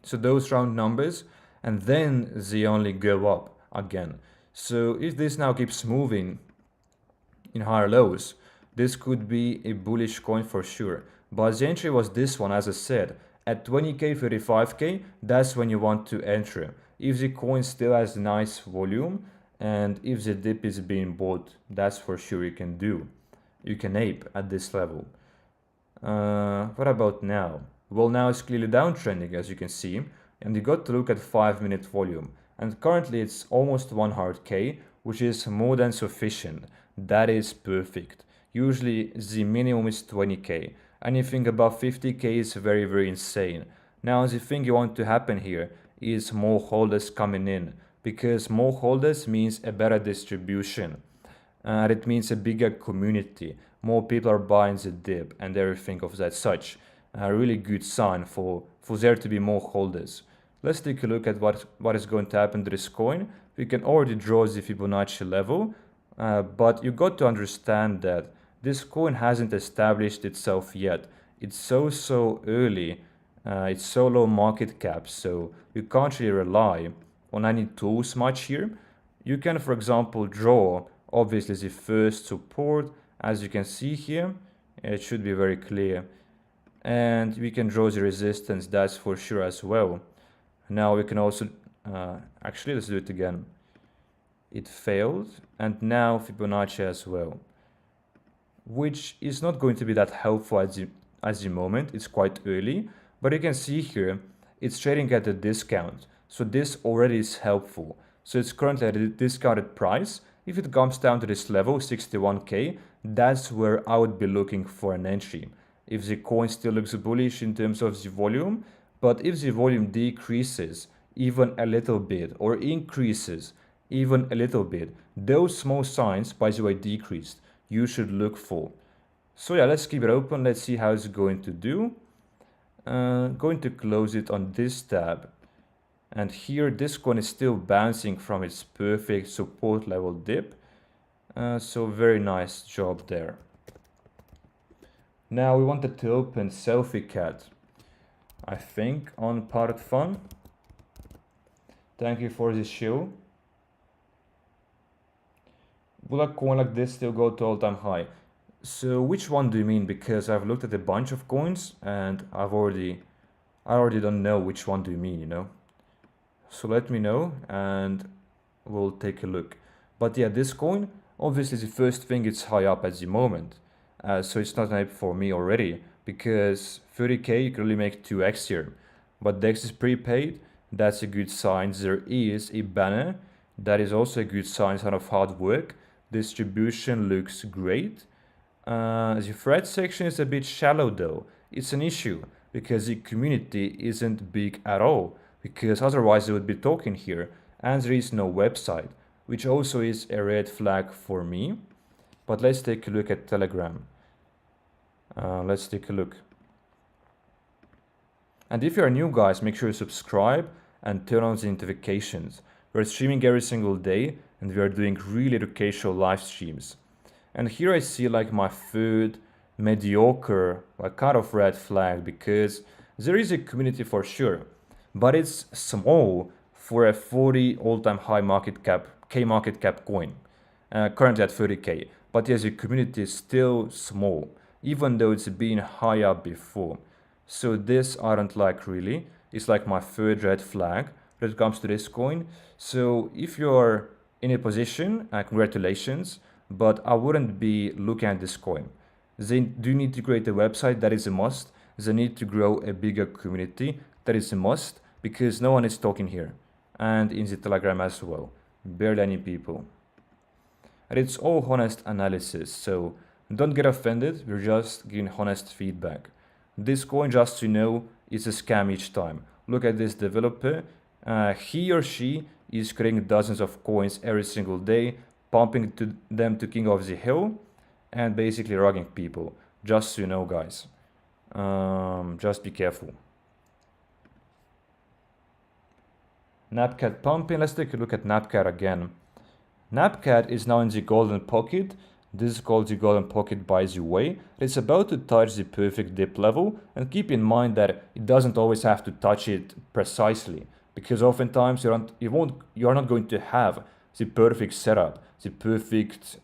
So those round numbers, and then they only go up again. So if this now keeps moving in higher lows, this could be a bullish coin for sure. But the entry was this one, as I said, at 20k, 35k, that's when you want to enter. If the coin still has nice volume, and if the dip is being bought, that's for sure you can do. You can ape at this level. What about now? Well, now it's clearly downtrending, as you can see, and you got to look at 5-minute volume. And currently it's almost 100k, which is more than sufficient. That is perfect. Usually the minimum is 20k. Anything above 50k is very, very insane. Now the thing you want to happen here is more holders coming in, because more holders means a better distribution. It means a bigger community. More people are buying the dip and everything of that such. A really good sign for there to be more holders. Let's take a look at what is going to happen to this coin. We can already draw the Fibonacci level, but you got to understand that this coin hasn't established itself yet. It's so early. It's so low market cap, so you can't really rely on any tools much here. You can, for example, draw obviously the first support, as you can see here. It should be very clear. And we can draw the resistance, that's for sure as well. Now we can also, actually let's do it again. It failed, and now Fibonacci as well, which is not going to be that helpful at the moment. It's quite early, but you can see here it's trading at a discount, so this already is helpful. So it's currently at a discounted price. If it comes down to this level, 61k, that's where I would be looking for an entry. If the coin still looks bullish in terms of the volume, but if the volume decreases even a little bit or increases even a little bit, those small signs, by the way, decreased, you should look for. So yeah, let's keep it open. Let's see how it's going to do. Going to close it on this tab. And here, this coin is still bouncing from its perfect support level dip. So very nice job there. Now we wanted to open Selfie Cat, I think, on PUMP.FUN. Thank you for this show. Will a coin like this still go to all-time high? So which one do you mean? Because I've looked at a bunch of coins and I already don't know which one do you mean, you know? So let me know and we'll take a look. But yeah, this coin, obviously the first thing, it's high up at the moment. So it's not an ape for me already, because 30k you can only make 2x here. But DEX is prepaid, that's a good sign. There is a banner, that is also a good sign of hard work. Distribution looks great. The thread section is a bit shallow though. It's an issue because the community isn't big at all. because otherwise they would be talking here, and there is no website, which also is a red flag for me. But let's take a look at Telegram. Let's take a look. And if you're new, guys, make sure you subscribe and turn on the notifications. We're streaming every single day, and we are doing really educational live streams. And here I see like my food, mediocre, like kind of red flag, because there is a community for sure, but it's small for a 40 all-time high market cap, K market cap coin, currently at 30K. But yes, the community is still small, even though it's been high up before. So this I don't like really. It's like my third red flag when it comes to this coin. So if you're in a position, congratulations, but I wouldn't be looking at this coin. They do need to create a website, that is a must. They need to grow a bigger community, that is a must, because no one is talking here. And in the Telegram as well, barely any people. And it's all honest analysis, so don't get offended, we're just giving honest feedback. This coin, just to know, is a scam each time. Look at this developer. He or she is creating dozens of coins every single day, pumping them to king of the hill, and basically rugging people. Just so you know, guys. Just be careful. Napcat pumping. Let's take a look at Napcat again. Napcat is now in the golden pocket. This is called the golden pocket, by the way. It's about to touch the perfect dip level, and keep in mind that it doesn't always have to touch it precisely, because oftentimes you're not going to have the perfect setup, the perfect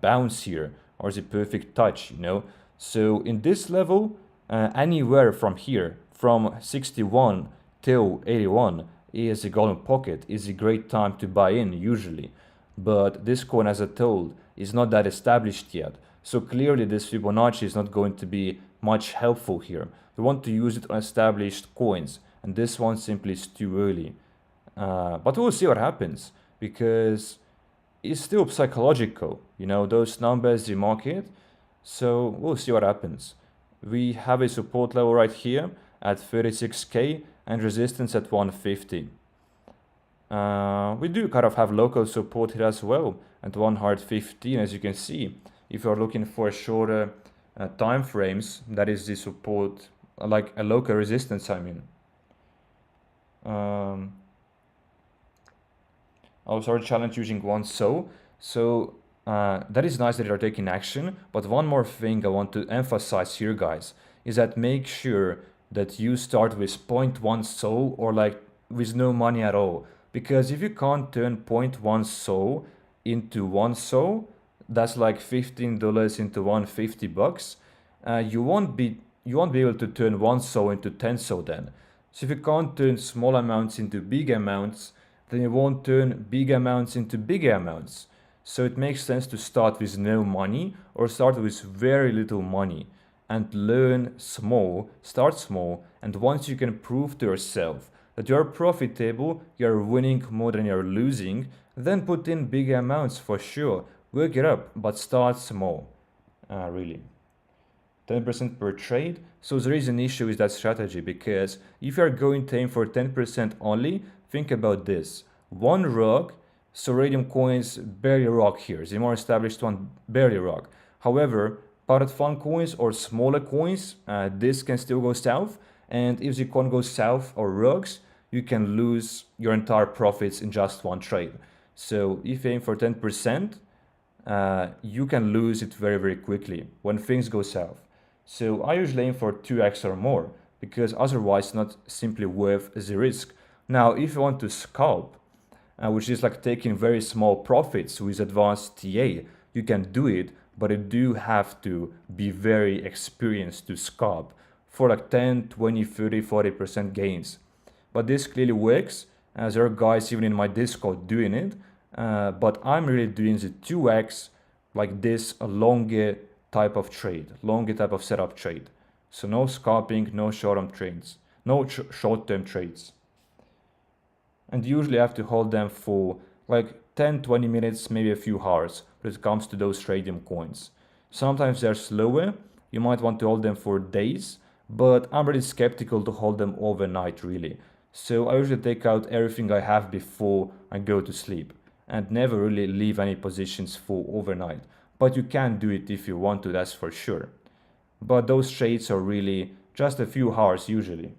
bounce here, or the perfect touch, you know. So in this level, anywhere from here, from 61 till 81, is a golden pocket, is a great time to buy in usually. But this coin, as I told, is not that established yet. So clearly this Fibonacci is not going to be much helpful here. We want to use it on established coins, and this one simply is too early. But we'll see what happens, because it's still psychological, you know, those numbers, the market. So we'll see what happens. We have a support level right here at 36K and resistance at 150. We do kind of have local support here as well at 115, as you can see. If you're looking for shorter time frames, that is the support, like a local resistance, I mean. Also, challenge using one so. So that is nice that you're taking action, but one more thing I want to emphasize here, guys, is that make sure that you start with 0.1 so, or like with no money at all. Because if you can't turn 0.1 so into 1 so, that's like $15 into $150. You won't be able to turn 1 so into 10 so then. So if you can't turn small amounts into big amounts, then you won't turn big amounts into bigger amounts. So it makes sense to start with no money, or start with very little money and learn small, start small, and once you can prove to yourself that you're profitable, you're winning more than you're losing, then put in big amounts for sure. Work it up, but start small, really. 10% per trade. So there is an issue with that strategy, because if you're going to aim for 10% only, think about this. One rug, so radium coins barely rock here. The more established one barely rock. However, PUMP.FUN coins or smaller coins, this can still go south. And if the coin goes south or rugs, you can lose your entire profits in just one trade. So if you aim for 10%, you can lose it very, very quickly when things go south. So I usually aim for 2x or more, because otherwise it's not simply worth the risk. Now, if you want to scalp, which is like taking very small profits with advanced TA, you can do it, but you do have to be very experienced to scalp for like 10, 20, 30, 40% gains. But this clearly works, as there are guys even in my Discord doing it, but I'm really doing the 2x, like this, a longer type of trade, longer type of setup trade. So no scalping, no short-term trades, no short-term trades. And usually I have to hold them for like 10, 20 minutes, maybe a few hours when it comes to those radium coins. Sometimes they're slower, you might want to hold them for days, but I'm really skeptical to hold them overnight really. So I usually take out everything I have before I go to sleep and never really leave any positions full overnight. But you can do it if you want to, that's for sure. But those trades are really just a few hours usually.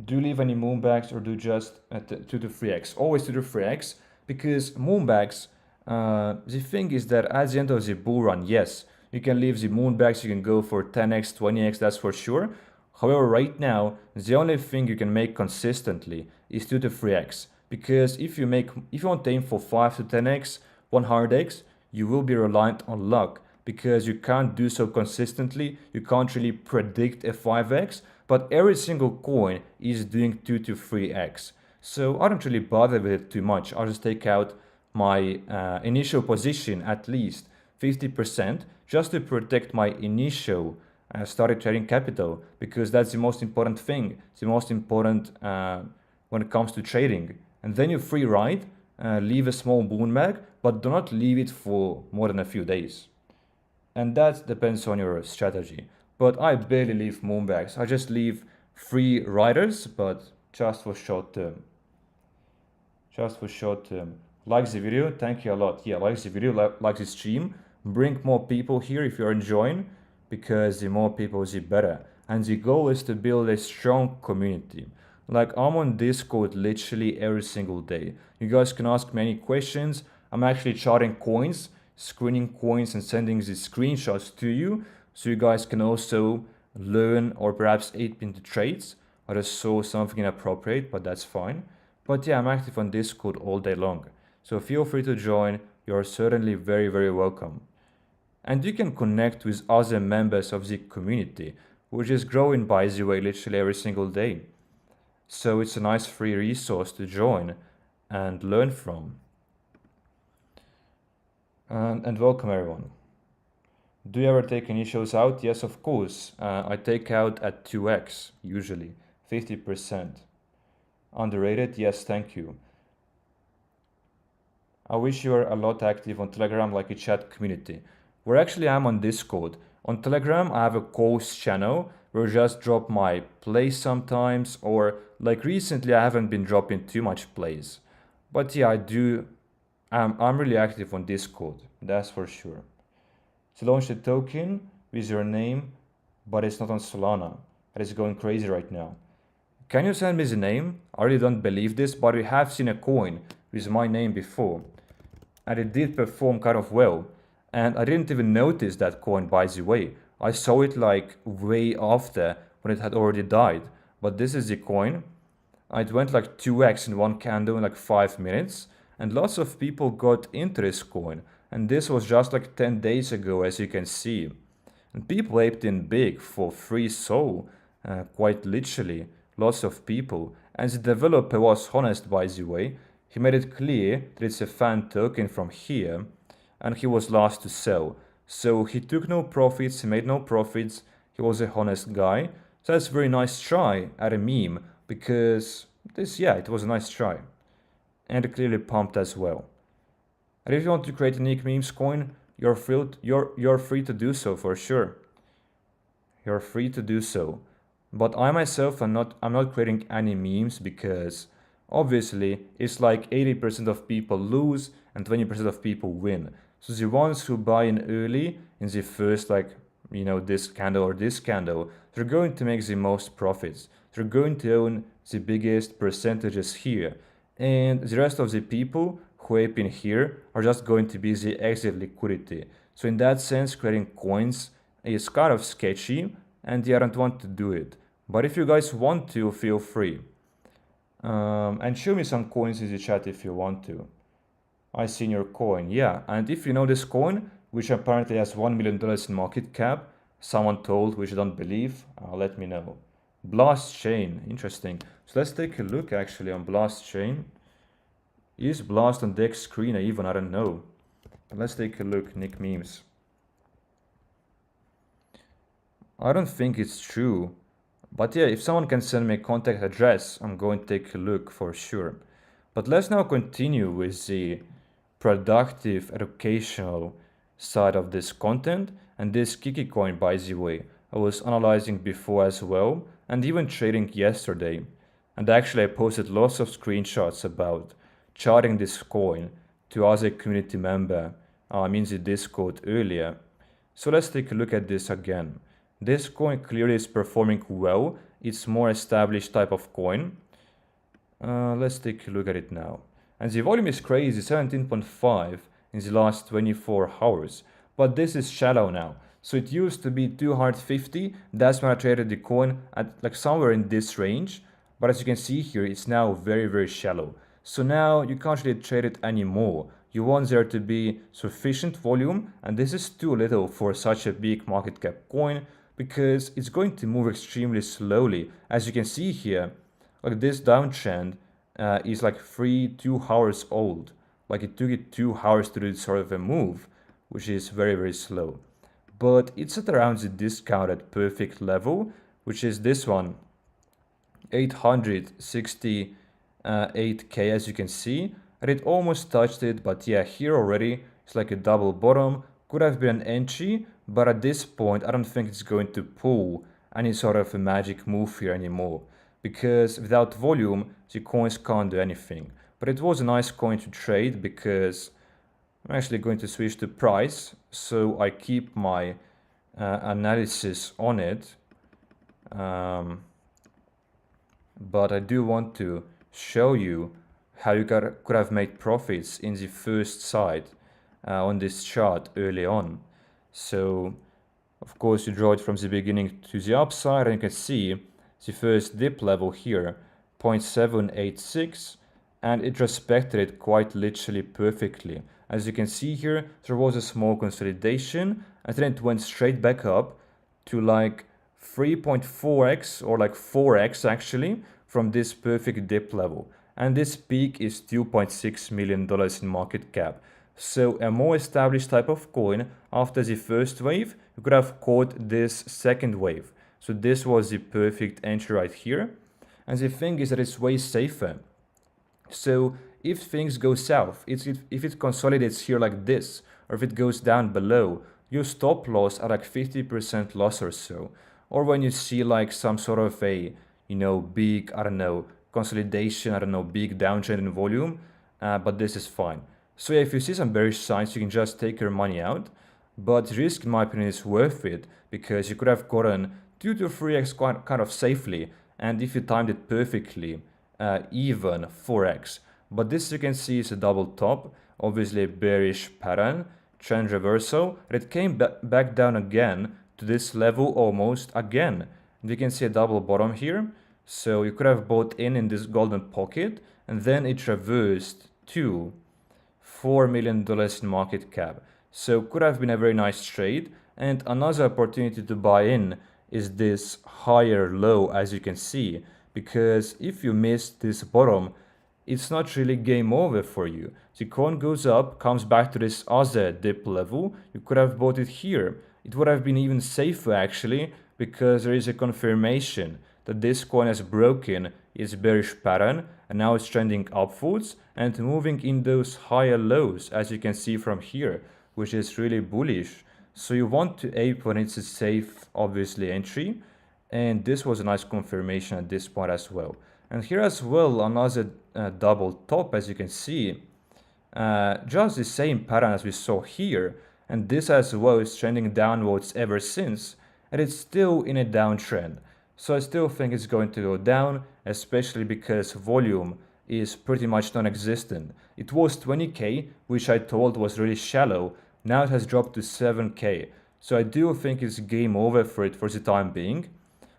Do you leave any moonbags or do just 2 to 3x? Always 2 to 3x because moonbags, the thing is that at the end of the bull run, yes, you can leave the moonbags, you can go for 10x, 20x, that's for sure. However, right now, the only thing you can make consistently is 2 to 3x because if you want to aim for 5 to 10x, 100x, you will be reliant on luck because you can't do so consistently. You can't really predict a 5x, but every single coin is doing 2 to 3x. So I don't really bother with it too much. I'll just take out my initial position at least 50% just to protect my initial started trading capital because that's the most important thing. It's the most important when it comes to trading. And then you free ride, leave a small moon bag, but do not leave it for more than a few days. And that depends on your strategy. But I barely leave moonbags. I just leave free riders, but just for short term. Just for short term. Like the video, thank you a lot. Yeah, like the video, like the stream. Bring more people here if you're enjoying, because the more people, the better. And the goal is to build a strong community. Like I'm on Discord literally every single day. You guys can ask me any questions. I'm actually charting coins, screening coins and sending the screenshots to you so you guys can also learn or perhaps aid into trades. I just saw something inappropriate, but that's fine. But yeah, I'm active on Discord all day long. So feel free to join. You're certainly very, very welcome. And you can connect with other members of the community, which is growing by the way literally every single day. So it's a nice free resource to join and learn from. And welcome everyone. Do you ever take initials out? Yes, of course. I take out at 2x, usually, 50%. Underrated? Yes, thank you. I wish you were a lot active on Telegram like a chat community. Where actually I'm on Discord. On Telegram, I have a calls channel where I just drop my plays sometimes, or like recently I haven't been dropping too much plays. But yeah, I'm really active on Discord, that's for sure. So launch a token with your name, but it's not on Solana. That is going crazy right now. Can you send me the name? I really don't believe this, but we have seen a coin with my name before. And it did perform kind of well. And I didn't even notice that coin, by the way. I saw it like way after when it had already died. But this is the coin. It went like 2x in one candle in like 5 minutes. And lots of people got into this coin. And this was just like 10 days ago, as you can see. And people aped in big for free soul, quite literally. Lots of people. And the developer was honest, by the way. He made it clear that it's a fan token from here, and he was last to sell. So he took no profits, he made no profits, he was a honest guy. So that's a very nice try at a meme, because it was a nice try. And clearly pumped as well. And if you want to create a unique memes coin, you're free to do so for sure. You're free to do so. But I myself I'm not creating any memes because obviously it's like 80% of people lose and 20% of people win. So the ones who buy in early in the first this candle or this candle, they're going to make the most profits. They're going to own the biggest percentages here. And the rest of the people who ape in here are just going to be the exit liquidity. So in that sense, creating coins is kind of sketchy and I don't want to do it. But if you guys want to, feel free. And show me some coins in the chat if you want to. I seen your coin, yeah. And if you know this coin, which apparently has $1 million in market cap, someone told, which I don't believe, let me know. Blast Chain, interesting. So let's take a look actually on Blast Chain. Is Blast on Dex screen even? I don't know. But let's take a look, Nick Memes. I don't think it's true. But yeah, if someone can send me a contact address, I'm going to take a look for sure. But let's now continue with the productive educational side of this content. And this Kiki coin, by the way, I was analyzing before as well, and even trading yesterday. And actually, I posted lots of screenshots about charting this coin to other community member, in the Discord earlier. So let's take a look at this again. This coin clearly is performing well. It's more established type of coin. Let's take a look at it now. And the volume is crazy, 17.5 in the last 24 hours. But this is shallow now. So it used to be 250. That's when I traded the coin at like somewhere in this range. But as you can see here, it's now very, very shallow. So now you can't really trade it anymore. You want there to be sufficient volume, and this is too little for such a big market cap coin because it's going to move extremely slowly. As you can see here, like this downtrend is like 2 hours old. Like it took it 2 hours to do sort of a move, which is very, very slow. But it's at around the discounted perfect level, which is this one, 868k as you can see, and it almost touched it, but yeah, here already it's like a double bottom. Could have been an entry, but at this point I don't think it's going to pull any sort of a magic move here anymore, because without volume the coins can't do anything. But it was a nice coin to trade because I'm actually going to switch to price, so I keep my analysis on it. But I do want to show you how you could have made profits in the first side on this chart early on. So of course you draw it from the beginning to the upside, and you can see the first dip level here, 0.786, and it respected it quite literally perfectly. As you can see here, there was a small consolidation, and then it went straight back up to like 3.4x or like 4x actually from this perfect dip level. And this peak is $2.6 million in market cap. So a more established type of coin, after the first wave, you could have caught this second wave. So this was the perfect entry right here. And the thing is that it's way safer. So if things go south, if it consolidates here like this, or if it goes down below, your stop loss at like 50% loss or so. Or when you see like some sort of a, big, I don't know, consolidation, I don't know, big downtrend in volume, but this is fine. So yeah, if you see some bearish signs, you can just take your money out. But the risk, in my opinion, is worth it because you could have gotten 2 to 3x kind of safely, and if you timed it perfectly, even 4x. But this you can see is a double top, obviously a bearish pattern, trend reversal, and it came back down again to this level almost again. And you can see a double bottom here. So you could have bought in this golden pocket, and then it reversed to $4 million in market cap. So could have been a very nice trade. And another opportunity to buy in is this higher low, as you can see, because if you miss this bottom, it's not really game over for you. The coin goes up, comes back to this other dip level. You could have bought it here. It would have been even safer actually, because there is a confirmation that this coin has broken its bearish pattern and now it's trending upwards and moving in those higher lows, as you can see from here, which is really bullish. So you want to ape when it's a safe, obviously, entry, and this was a nice confirmation at this point as well. And here as well, another double top, as you can see, just the same pattern as we saw here, and this as well is trending downwards ever since, and it's still in a downtrend. So I still think it's going to go down, especially because volume is pretty much non-existent. It was 20k, which I told was really shallow. Now it has dropped to 7k. So I do think it's game over for it for the time being.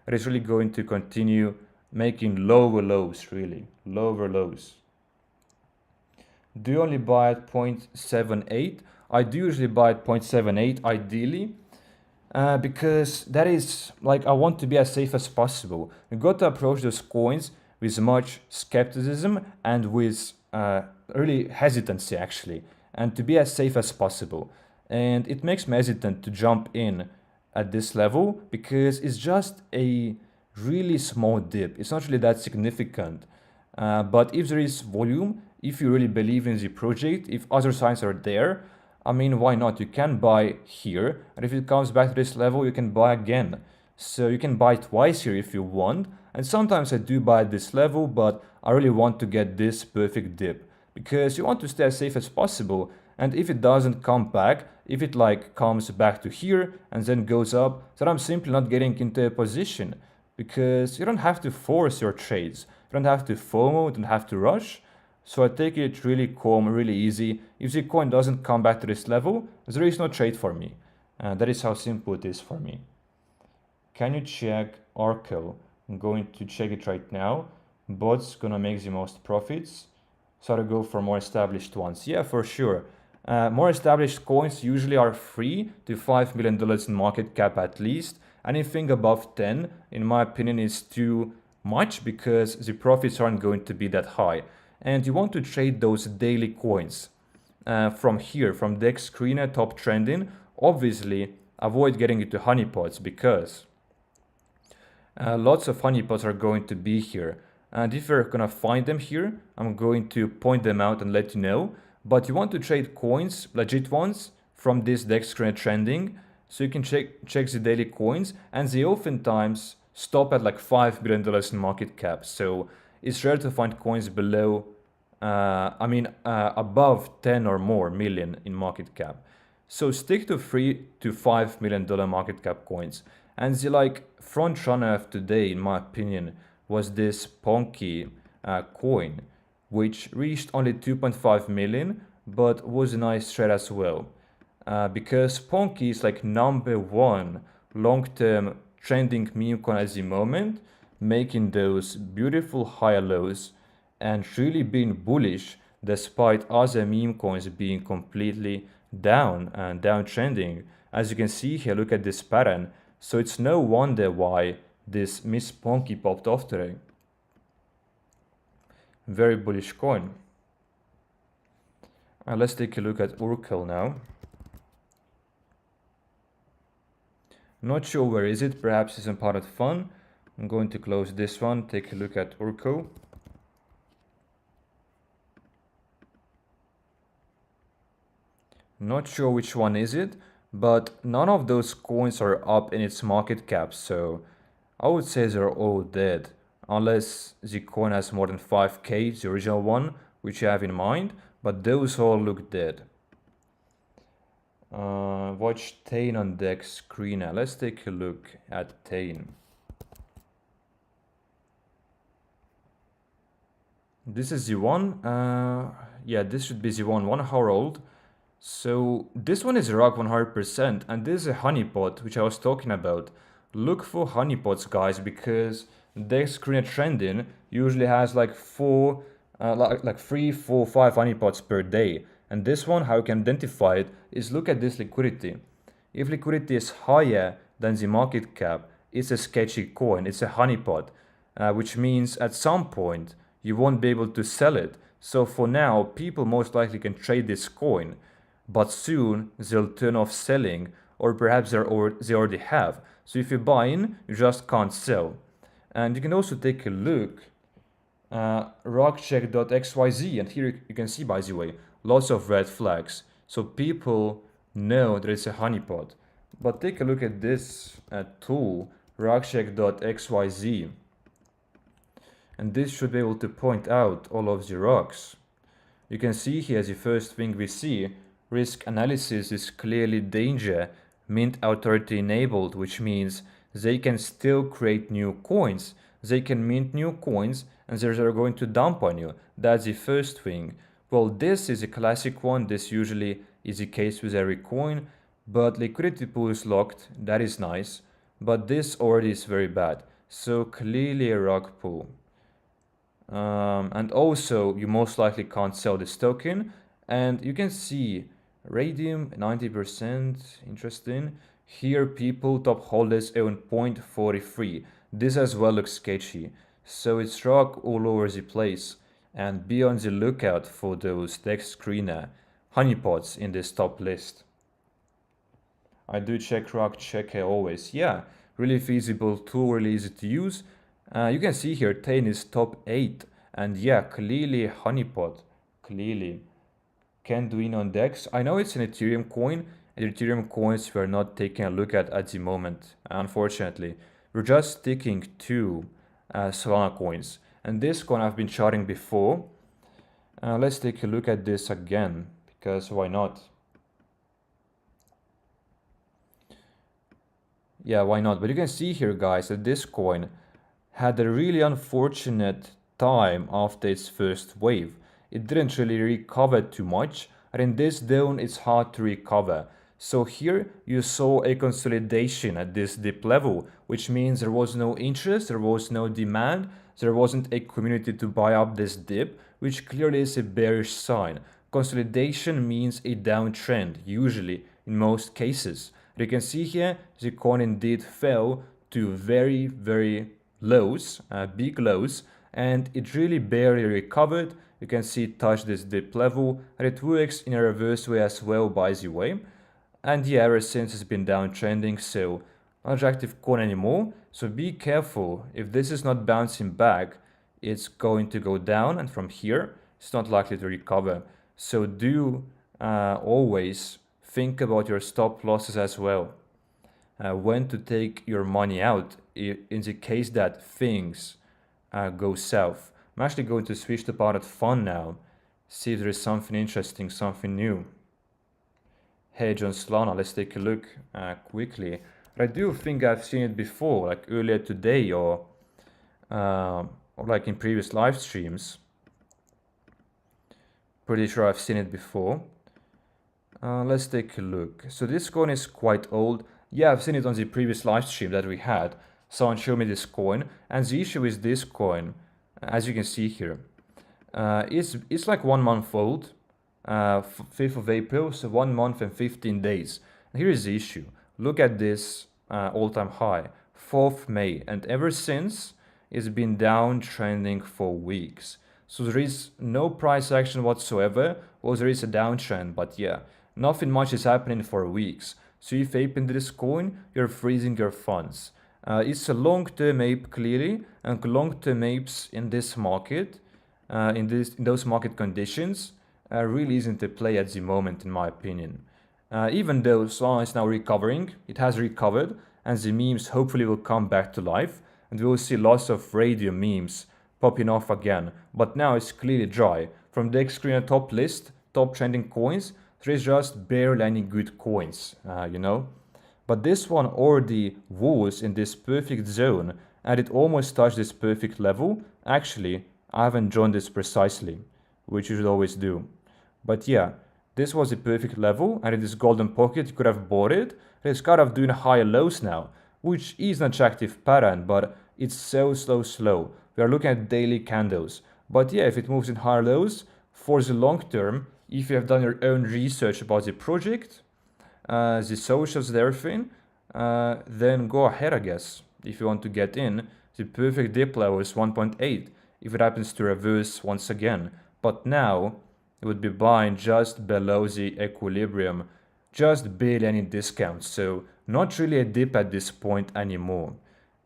It is really going to continue making lower lows, really. Lower lows. Do you only buy at 0.78? I do usually buy at 0.78 ideally. Because that is, like, I want to be as safe as possible. You got to approach those coins with much skepticism and with really hesitancy actually, and to be as safe as possible. And it makes me hesitant to jump in at this level because it's just a really small dip. It's not really that significant. But if there is volume, if you really believe in the project, if other signs are there, I mean, why not? You can buy here, and if it comes back to this level, you can buy again. So you can buy twice here if you want. And sometimes I do buy at this level, but I really want to get this perfect dip because you want to stay as safe as possible. And if it doesn't come back, if it like comes back to here and then goes up, then I'm simply not getting into a position because you don't have to force your trades. You don't have to FOMO, you don't have to rush. So I take it really calm, really easy. If the coin doesn't come back to this level, there is no trade for me. That is how simple it is for me. Can you check Oracle? I'm going to check it right now. Bot's gonna make the most profits. So to go for more established ones. Yeah, for sure. More established coins usually are $3 to $5 million in market cap at least. Anything above 10, in my opinion, is too much because the profits aren't going to be that high. And you want to trade those daily coins from here, from DEX screener top trending. Obviously, avoid getting into honeypots because lots of honeypots are going to be here. And if you're gonna find them here, I'm going to point them out and let you know. But you want to trade coins, legit ones, from this DEX screen trending. So you can check the daily coins, and they oftentimes stop at like $5 billion in market cap. So it's rare to find coins below, above 10 or more million in market cap. So stick to $3 to $5 million market cap coins. And the like front runner of today, in my opinion, was this Ponky coin, which reached only 2.5 million, but was a nice trade as well. Because Ponky is like #1 long-term trending meme coin at the moment, making those beautiful higher lows and really being bullish despite other meme coins being completely down and downtrending. As you can see here, look at this pattern. So it's no wonder why this Miss Ponky popped off today. Very bullish coin. Let's take a look at Oracle now. Not sure where is it, perhaps it's in PUMP.FUN. I'm going to close this one, take a look at Oracle. Not sure which one is it, but none of those coins are up in its market cap, so I would say they're all dead. Unless the coin has more than 5k, the original one, which you have in mind, but those all look dead. Watch Tane on DEX screener. Let's take a look at Tane. This is the one. Yeah, this should be the one, 1 hour old. So this one is rock 100%, and this is a honeypot, which I was talking about. Look for honeypots, guys, because DEX screener trending usually has like 3, 4, 5 honeypots per day. And this one, how you can identify it, is look at this liquidity. If liquidity is higher than the market cap, it's a sketchy coin, it's a honeypot, which means at some point you won't be able to sell it. So for now, people most likely can trade this coin, but soon they'll turn off selling, or perhaps they already have. So if you buy in, you just can't sell. And you can also take a look rockcheck.xyz, and here you can see, by the way, lots of red flags. So people know that it's a honeypot. But take a look at this tool, rockcheck.xyz. And this should be able to point out all of the rocks. You can see here, the first thing we see, risk analysis is clearly danger, mint authority enabled, which means they can still create new coins. They can mint new coins and they're going to dump on you. That's the first thing. Well, this is a classic one. This usually is the case with every coin, but liquidity pool is locked. That is nice, but this already is very bad. So clearly a rock pool. And also you most likely can't sell this token, and you can see Radium 90%, interesting. Here people, top holders own 0.43. This as well looks sketchy. So it's rock all over the place, and be on the lookout for those DEX screener honeypots in this top list. I do check rock checker always. Yeah, really feasible tool, really easy to use. You can see here Tane is top 8, and yeah, clearly honeypot, clearly. Can do in on DEX. I know it's an Ethereum coin, and Ethereum coins we're not taking a look at the moment, unfortunately. We're just sticking to Solana coins. And this coin I've been charting before. Let's take a look at this again, because why not? Yeah, why not? But you can see here, guys, that this coin had a really unfortunate time after its first wave. It didn't really recover too much, and in this zone it's hard to recover. So here you saw a consolidation at this dip level, which means there was no interest, there was no demand, there wasn't a community to buy up this dip, which clearly is a bearish sign. Consolidation means a downtrend, usually, in most cases. You can see here the coin indeed fell to very, very lows, big lows, and it really barely recovered. You can see it touched this dip level, and it works in a reverse way as well, by the way. And yeah, ever since it's been downtrending, so not attractive coin anymore. So be careful. If this is not bouncing back, it's going to go down, and from here it's not likely to recover. So do always think about your stop losses as well. When to take your money out in the case that things go south. I'm actually going to switch to PUMP.FUN now, see if there is something interesting, something new. Hey, John Solana, let's take a look quickly. I do think I've seen it before, like earlier today or like in previous live streams. Pretty sure I've seen it before. Let's take a look. So this coin is quite old. Yeah, I've seen it on the previous live stream that we had. Someone showed me this coin, and the issue is this coin, as you can see here, it's like 1 month old, 5th of April, so 1 month and 15 days. And here is the issue. Look at this all-time high, 4th May, and ever since it's been downtrending for weeks. So there is no price action whatsoever, or there is a downtrend, but yeah, nothing much is happening for weeks. So if you ape into this coin, you're freezing your funds. It's a long-term ape clearly, and long-term apes in this market, in those market conditions, really isn't a play at the moment, in my opinion. Even though Solana is now recovering, it has recovered, and the memes hopefully will come back to life, and we will see lots of radio memes popping off again. But now it's clearly dry. From the screen at top list, top trending coins, there is just barely any good coins, you know. But this one already was in this perfect zone, and it almost touched this perfect level. Actually, I haven't drawn this precisely, which you should always do. But yeah, this was a perfect level, and in this golden pocket you could have bought it. It's kind of doing higher lows now, which is an attractive pattern, but it's so slow. We are looking at daily candles. But yeah, if it moves in higher lows, for the long term, if you have done your own research about the project, the socials and everything, then go ahead, I guess. If you want to get in, the perfect dip level is 1.8 if it happens to reverse once again. But now, it would be buying just below the equilibrium, just barely any discounts. So not really a dip at this point anymore.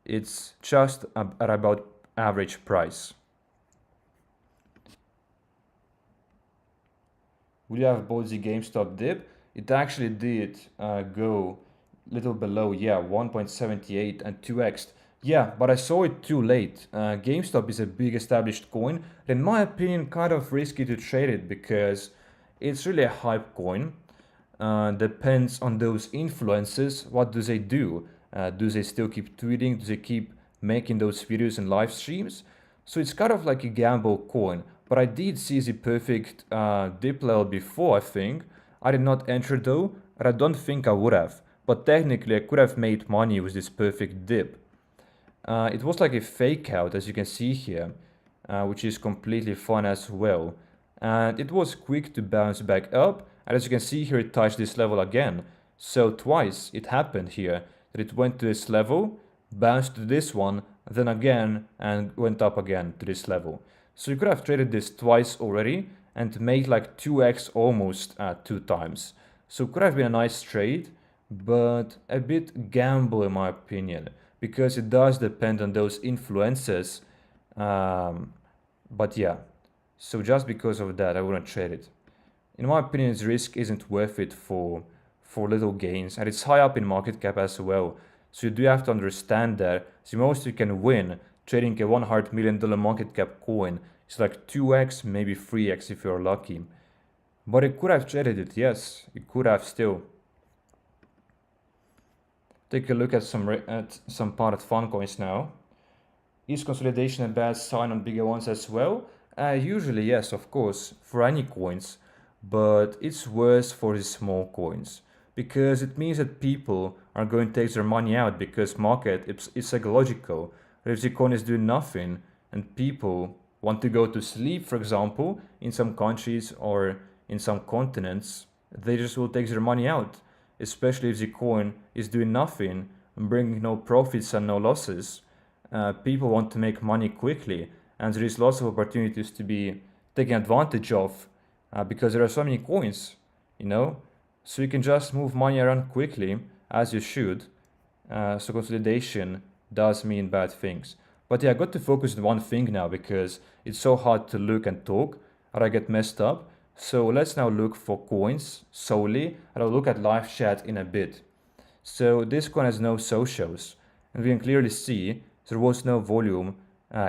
It's just at about average price. Would you have bought the GameStop dip? It actually did go little below, yeah, 1.78 and 2x. Yeah, but I saw it too late. GameStop is a big established coin. In my opinion, kind of risky to trade it because it's really a hype coin. Depends on those influencers. What do they do? Do they still keep tweeting? Do they keep making those videos and live streams? So it's kind of like a gamble coin. But I did see the perfect dip level before, I think. I did not enter though, and I don't think I would have. But technically I could have made money with this perfect dip. It was like a fake out, as you can see here, which is completely fun as well. And it was quick to bounce back up, and as you can see here, it touched this level again. So twice it happened here, that it went to this level, bounced to this one, then again, and went up again to this level. So you could have traded this twice already, and made like 2x almost 2 times. So it could have been a nice trade, but a bit gamble in my opinion, because it does depend on those influences. But yeah, so just because of that, I wouldn't trade it. In my opinion, the risk isn't worth it for for little gains, and it's high up in market cap as well. So you do have to understand that the most you can win trading a $100 million market cap coin is like 2x, maybe 3x if you're lucky. But it could have traded it, yes, it could have still. Take a look at some PUMP.FUN coins now. Is consolidation a bad sign on bigger ones as well? Usually yes, of course, for any coins, but it's worse for the small coins because it means that people are going to take their money out because market is psychological. If the coin is doing nothing and people want to go to sleep, for example, in some countries or in some continents, they just will take their money out, especially if the coin is doing nothing and bringing no profits and no losses. People want to make money quickly, and there is lots of opportunities to be taken advantage of because there are so many coins, so you can just move money around quickly as you should. So consolidation does mean bad things. But yeah, I got to focus on one thing now because it's so hard to look and talk or I get messed up. So let's now look for coins solely, and I'll look at live chat in a bit. So this coin has no socials, and we can clearly see there was no volume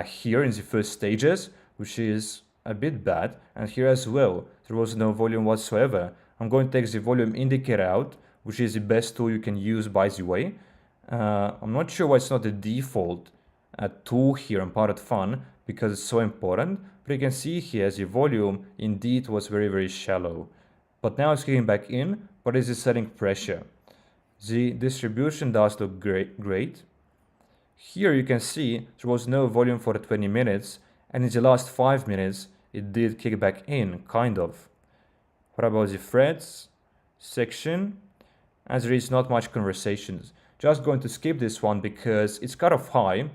here in the first stages, which is a bit bad, and here as well there was no volume whatsoever. I'm going to take the volume indicator out, which is the best tool you can use, by the way. I'm not sure why it's not the default tool here in PUMP.FUN because it's so important, but you can see here the volume indeed was very, very shallow. But now it's getting back in, but it is setting pressure. The distribution does look great. Here you can see there was no volume for the 20 minutes, and in the last 5 minutes it did kick back in, kind of. What about the threads section? As there is not much conversations. Just going to skip this one because it's kind of high,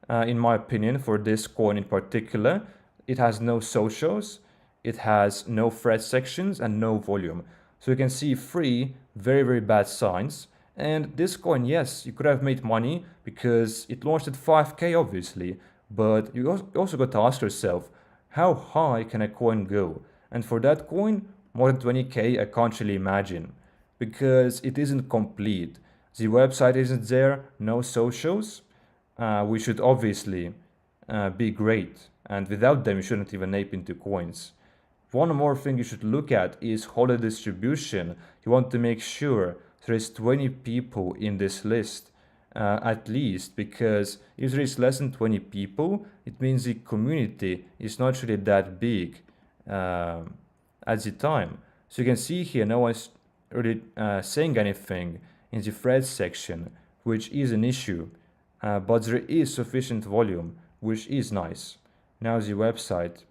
in my opinion, for this coin in particular. It has no socials, it has no thread sections, and no volume. So you can see 3 very, very bad signs. And this coin, yes, you could have made money because it launched at 5k obviously, but you also got to ask yourself, how high can a coin go? And for that coin, more than 20k, I can't really imagine because it isn't complete. The website isn't there, no socials, which should obviously be great, and without them you shouldn't even ape into coins. One more thing you should look at is holder distribution. You want to make sure there is 20 people in this list at least, because if there is less than 20 people, it means the community is not really that big at the time. So you can see here no one's really saying anything in the threads section, which is an issue, but there is sufficient volume, which is nice. Now the website.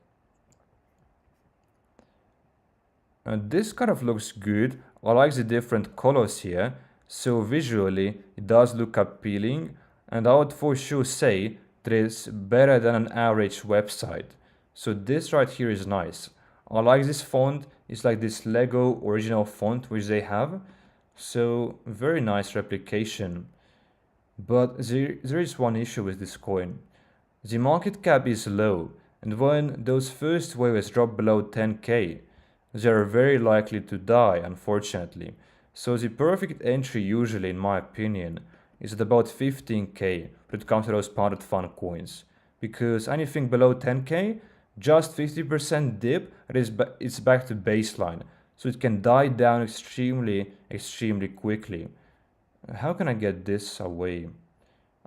This kind of looks good. I like the different colors here, so visually it does look appealing, and I would for sure say that it's better than an average website. So this right here is nice. I like this font. It's like this Lego original font which they have, so very nice replication. But there is one issue with this coin. The market cap is low, and when those first waves drop below 10k, they are very likely to die, unfortunately. So the perfect entry usually, in my opinion, is at about 15k when it comes to those PUMP.FUN coins. Because anything below 10k, just 50% dip, it's back to baseline. So it can die down extremely, extremely quickly. How can I get this away?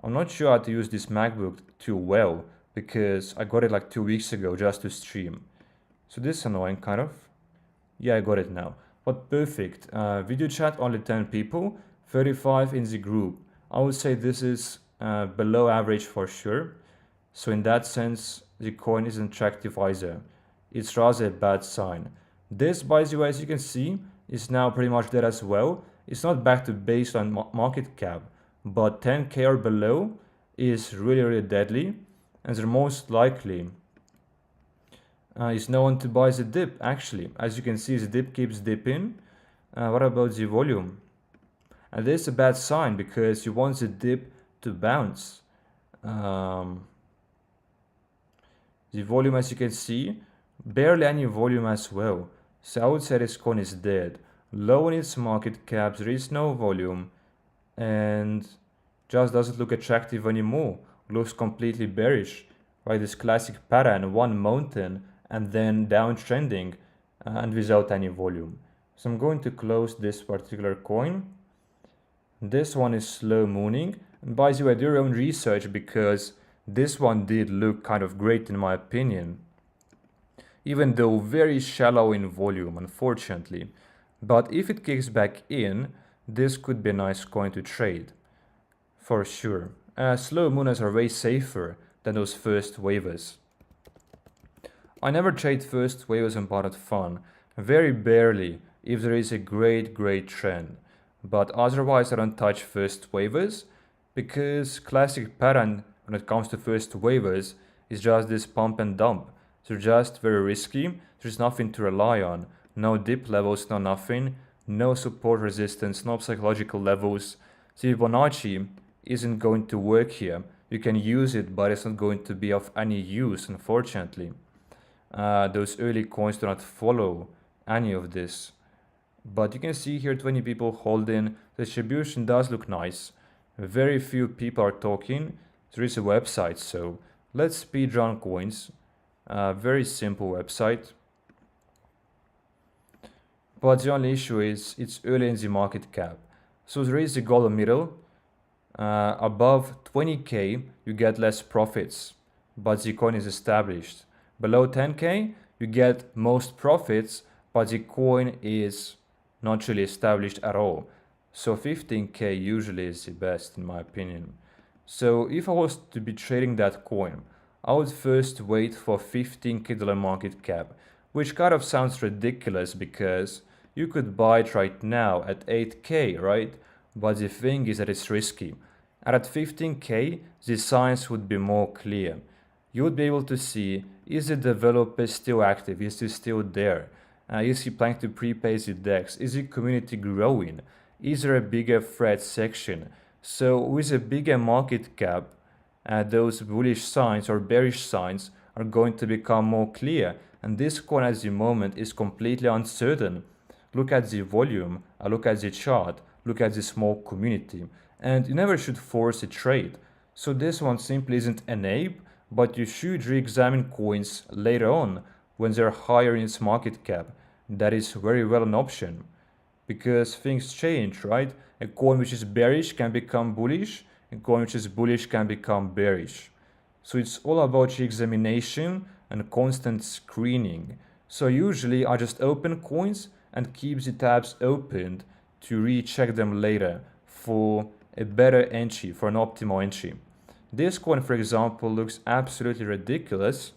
I'm not sure how to use this MacBook too well because I got it like 2 weeks ago just to stream. So this is annoying, kind of. Yeah, I got it now. But perfect. Video chat only 10 people, 35 in the group. I would say this is below average for sure. So in that sense, the coin isn't attractive either. It's rather a bad sign. This, by the way, as you can see, is now pretty much dead as well. It's not back to baseline market cap, but 10k or below is really, really deadly, and the most likely is no one to buy the dip, actually. As you can see, the dip keeps dipping. What about the volume? And this is a bad sign because you want the dip to bounce. The volume, as you can see, barely any volume as well. So I would say this coin is dead. low in its market cap, there is no volume, and just doesn't look attractive anymore. Looks completely bearish, right? This classic pattern, one mountain and then downtrending and without any volume. So I'm going to close this particular coin. This one is slow mooning. And by the way, do your own research because this one did look kind of great in my opinion. Even though very shallow in volume, unfortunately. But if it kicks back in, this could be a nice coin to trade. For sure. Slow mooners are way safer than those first wavers. I never trade first wavers on PUMP.FUN. Very barely if there is a great trend. But otherwise I don't touch first wavers because classic pattern when it comes to first wavers is just this pump and dump. They're just very risky. There's nothing to rely on. No dip levels, no nothing. No support resistance, no psychological levels. The Fibonacci isn't going to work here. You can use it, but it's not going to be of any use, unfortunately. Those early coins do not follow any of this. But you can see here 20 people holding. The distribution does look nice. Very few people are talking. There is a website, so let's speedrun coins. Very simple website. But the only issue is it's early in the market cap. So there is a golden middle. Above 20k, you get less profits, but the coin is established. Below 10k, you get most profits, but the coin is not really established at all. So 15k usually is the best in my opinion. So if I was to be trading that coin, I would first wait for 15k market cap, which kind of sounds ridiculous because you could buy it right now at 8k, right? But the thing is that it's risky. And at 15k, the signs would be more clear. You would be able to see, is the developer still active? Is he still there? Is he planning to prepay the DEX? Is the community growing? Is there a bigger threat section? So with a bigger market cap, those bullish signs or bearish signs are going to become more clear. And this coin at the moment is completely uncertain. Look at the volume, look at the chart, look at the small community. And you never should force a trade. So this one simply isn't an ape, but you should re-examine coins later on when they're higher in its market cap. That is very well an option because things change, right? A coin which is bearish can become bullish, a coin which is bullish can become bearish. So it's all about re-examination and constant screening. So usually I just open coins and keep the tabs opened to recheck them later for a better entry, for an optimal entry. This coin, for example, looks absolutely ridiculous,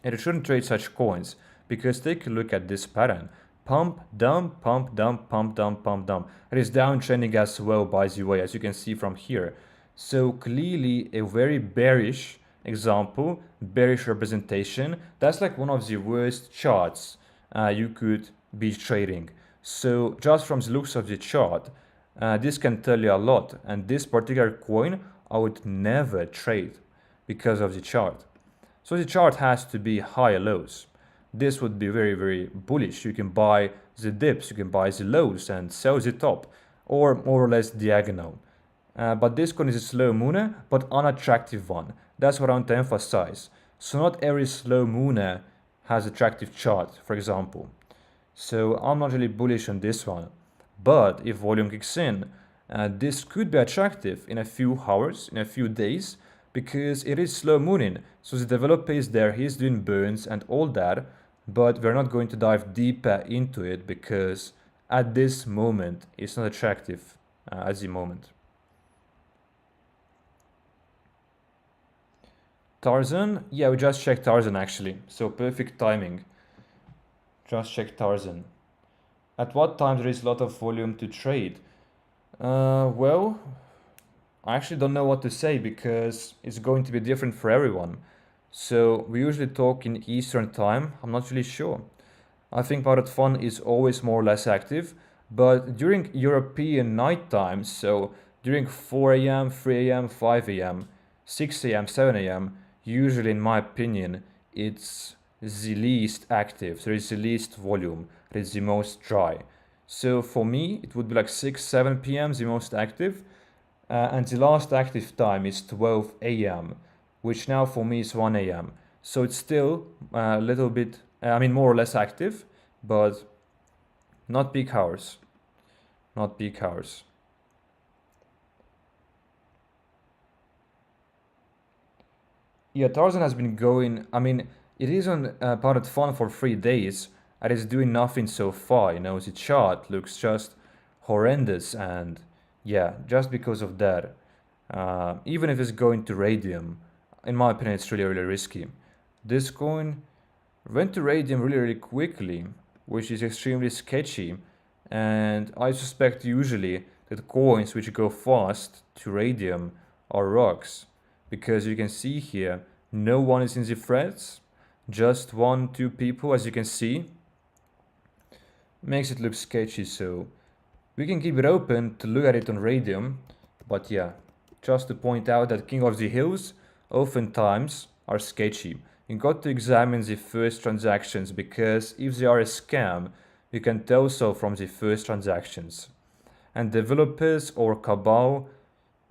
and you shouldn't trade such coins because take a look at this pattern. Pump, dump, pump, dump, pump, dump, pump, dump. It is downtrending as well, by the way, as you can see from here. So clearly a very bearish example, bearish representation. That's like one of the worst charts you could be trading. So just from the looks of the chart, this can tell you a lot. And this particular coin, I would never trade because of the chart. So the chart has to be higher lows. This would be very bullish. You can buy the dips, you can buy the lows and sell the top, or more or less diagonal. But this coin is a slow mooner, but unattractive one. That's what I want to emphasize. So not every slow mooner has attractive chart, for example. So I'm not really bullish on this one. But if volume kicks in, this could be attractive in a few hours, in a few days, because it is slow mooning. So the developer is there, he's doing burns and all that, but we're not going to dive deeper into it because at this moment it's not attractive at the moment. Tarzan, yeah, we just checked Tarzan actually, so perfect timing. Just check Tarzan. At what time there is a lot of volume to trade? Well, I actually don't know what to say because it's going to be different for everyone. So we usually talk in Eastern time. I'm not really sure. I think PUMP.FUN is always more or less active, but during European night times, so during 4 a.m., 3 a.m., 5 a.m., 6 a.m., 7 a.m., usually in my opinion, it's the least active. There is the least volume. It is the most dry. So for me, it would be like 6-7 p.m. the most active, and the last active time is 12 a.m., which now for me is 1 a.m. So it's still a little bit, I mean, more or less active, but not peak hours. Not peak hours. Yeah, Tarzan has been going. I mean, it is on PUMP.FUN for 3 days, and it's doing nothing so far. You know, the chart looks just horrendous, and yeah, just because of that, even if it's going to Radium, in my opinion, it's really risky. This coin went to Radium really quickly, which is extremely sketchy, and I suspect usually that coins which go fast to Radium are rocks, because you can see here no one is in the threads, just 1-2 people, as you can see. Makes it look sketchy, so we can keep it open to look at it on Radium, but yeah, just to point out that King of the Hills oftentimes are sketchy. You got to examine the first transactions, because if they are a scam, you can tell so from the first transactions. And developers or cabal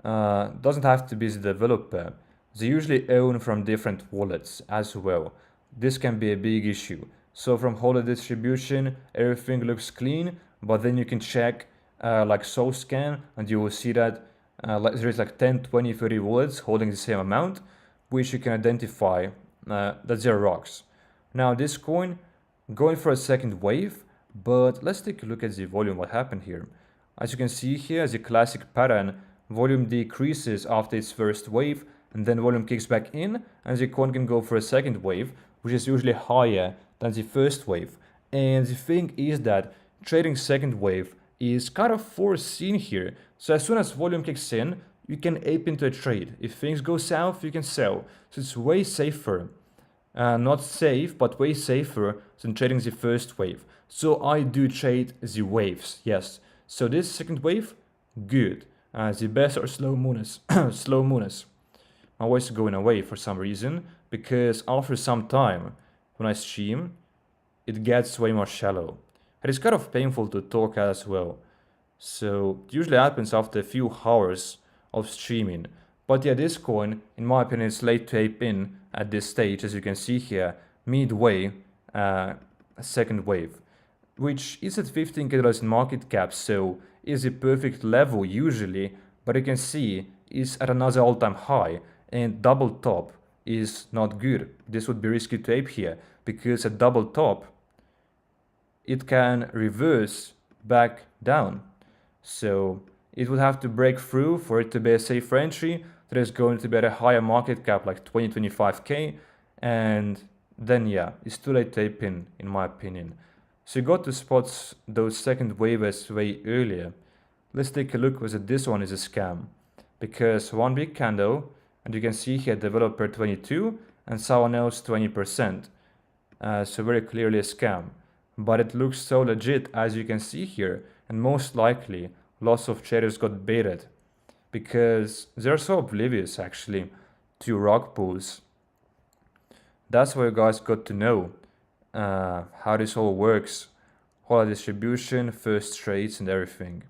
doesn't have to be the developer. They usually own from different wallets as well. This can be a big issue. So from wallet distribution, everything looks clean, but then you can check like SoulScan, and you will see that there is like 10, 20, 30 wallets holding the same amount, which you can identify that they're rocks. Now this coin going for a second wave, but let's take a look at the volume, what happened here. As you can see here, the classic pattern, volume decreases after its first wave, and then volume kicks back in, and the coin can go for a second wave, which is usually higher than the first wave. And the thing is that trading second wave is kind of foreseen here. So as soon as volume kicks in, you can ape into a trade. If things go south, you can sell. So it's way safer. Not safe, but way safer than trading the first wave. So I do trade the waves, yes. So this second wave, good. The best are slow mooners. Slow mooners. My voice is going away for some reason, because after some time, when I stream, it gets way more shallow. And it's kind of painful to talk as well. So it usually happens after a few hours of streaming. But yeah, this coin, in my opinion, is late to ape in at this stage, as you can see here, midway, a second wave, which is at $15k in market cap, so is a perfect level usually, but you can see is at another all-time high, and double top is not good. This would be risky to ape here, because at double top, it can reverse back down. So it would have to break through for it to be a safe entry. That is going to be at a higher market cap, like 20-25k, and then yeah, it's too late to ape in my opinion. So you got to spot those second waves way earlier. Let's take a look whether this one is a scam, because one big candle, and you can see here developer 22 and someone else 20%. So very clearly a scam, but it looks so legit, as you can see here, and most likely lots of traders got baited, because they're so oblivious actually to rug pulls. That's why you guys got to know how this all works, whole distribution, first trades and everything.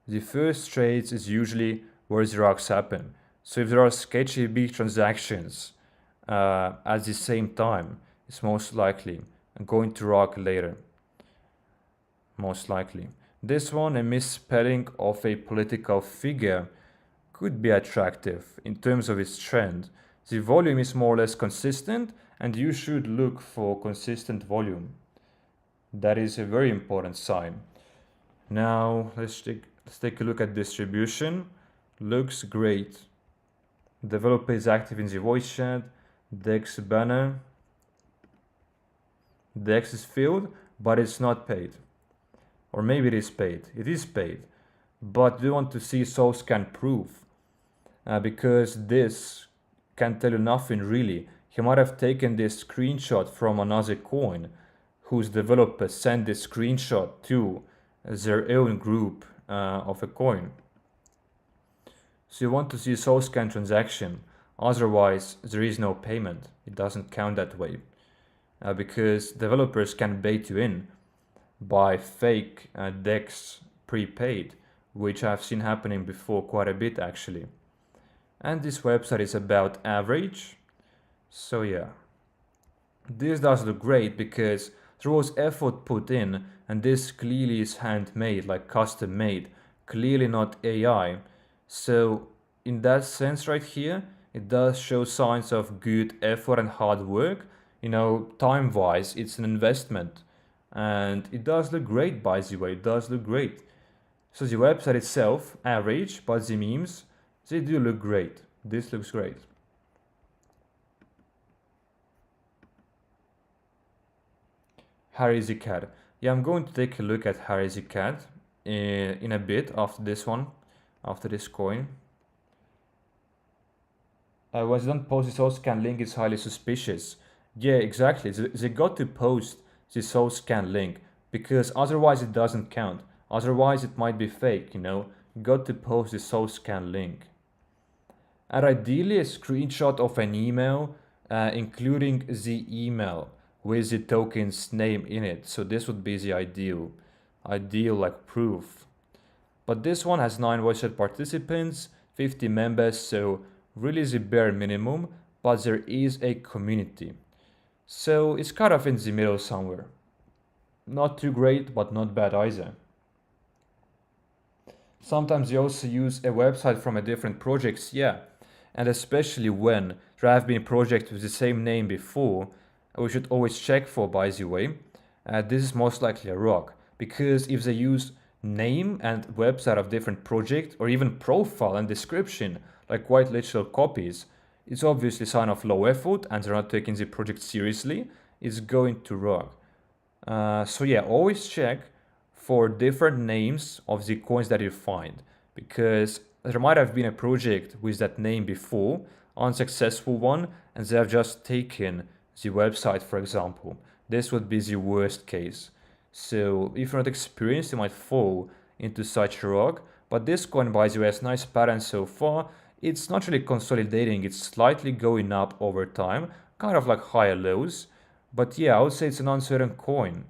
The first trades is usually where the rugs happen. So if there are sketchy big transactions at the same time, it's most likely going to rug later. Most likely. This one, a misspelling of a political figure, could be attractive in terms of its trend. The volume is more or less consistent, and you should look for consistent volume. That is a very important sign. Now let's take a look at distribution. Looks great. Developer is active in the voice chat. Dex banner. Dex is filled, but it's not paid. Or maybe it is paid. It is paid. But we want to see SoulScan proof, because this can tell you nothing really. He might have taken this screenshot from another coin whose developer sent this screenshot to their own group of a coin. So you want to see SoulScan transaction, otherwise there is no payment. It doesn't count that way, because developers can bait you in. by fake DEX prepaid, which I've seen happening before quite a bit actually. And this website is about average. So yeah, this does look great because there was effort put in, and this clearly is handmade, like custom made, clearly not AI. So in that sense right here, it does show signs of good effort and hard work. You know, time wise, it's an investment. And it does look great, by the way, it does look great. So the website itself, average, but the memes, they do look great. This looks great. Harry the Cat. Yeah, I'm going to take a look at Harry the Cat in a bit after this one, after this coin. When they don't post the soul scan link, it's highly suspicious. Yeah, exactly. They got to post the soul scan link because otherwise it doesn't count. Otherwise it might be fake, you know. You got to post the soul scan link. And ideally a screenshot of an email, including the email with the token's name in it. So this would be the ideal like proof. But this one has 9 voiced participants, 50 members, so really the bare minimum, but there is a community. So it's kind of in the middle somewhere. Not too great, but not bad either. Sometimes you also use a website from a different projects, yeah. And especially when there have been projects with the same name before, we should always check for, by the way, this is most likely a rock. Because if they use name and website of different project, or even profile and description, like quite literal copies, it's obviously a sign of low effort and they're not taking the project seriously, it's going to rock. So yeah, always check for different names of the coins that you find, because there might have been a project with that name before, unsuccessful one, and they have just taken the website, for example. This would be the worst case. So if you're not experienced, you might fall into such a rock. But this coin, by the way, has nice pattern so far. It's not really consolidating, it's slightly going up over time, kind of like higher lows. But yeah, I would say it's an uncertain coin.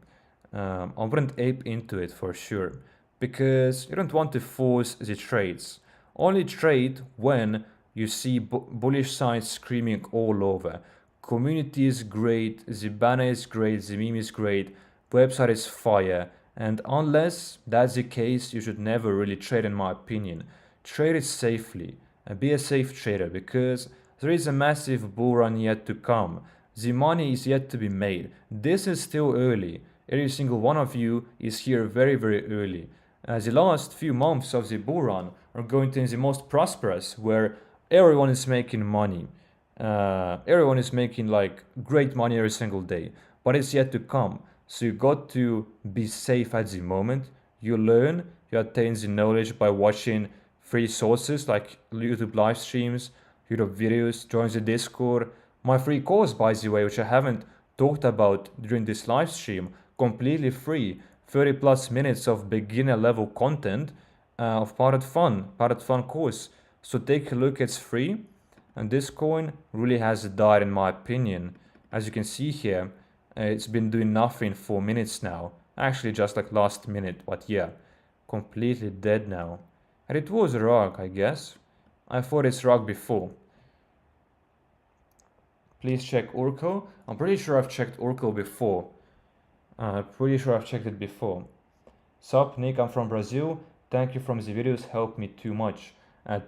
I wouldn't ape into it for sure, because you don't want to force the trades. Only trade when you see bullish signs screaming all over. Community is great, the banner is great, the meme is great, website is fire, and unless that's the case, you should never really trade, in my opinion. Trade it safely and be a safe trader, because there is a massive bull run yet to come. The money is yet to be made. This is still early. Every single one of you is here very, very early. The last few months of the bull run are going to be the most prosperous, where everyone is making money. Everyone is making like great money every single day, but it's yet to come. So you got to be safe at the moment. You learn, you attain the knowledge by watching free sources like YouTube live streams, YouTube videos, join the Discord. My free course, by the way, which I haven't talked about during this live stream, completely free, 30 plus minutes of beginner level content of PUMP.FUN course. So take a look, it's free. And this coin really has died, in my opinion. As you can see here, it's been doing nothing for minutes now. Actually, just like last minute, but yeah, completely dead now. And it was a rock, I guess. I thought it's rock before. Please check Urkel. I'm pretty sure I've checked Urkel before. Pretty sure I've checked it before. Sup, Nick, I'm from Brazil. Thank you from the videos, helped me too much.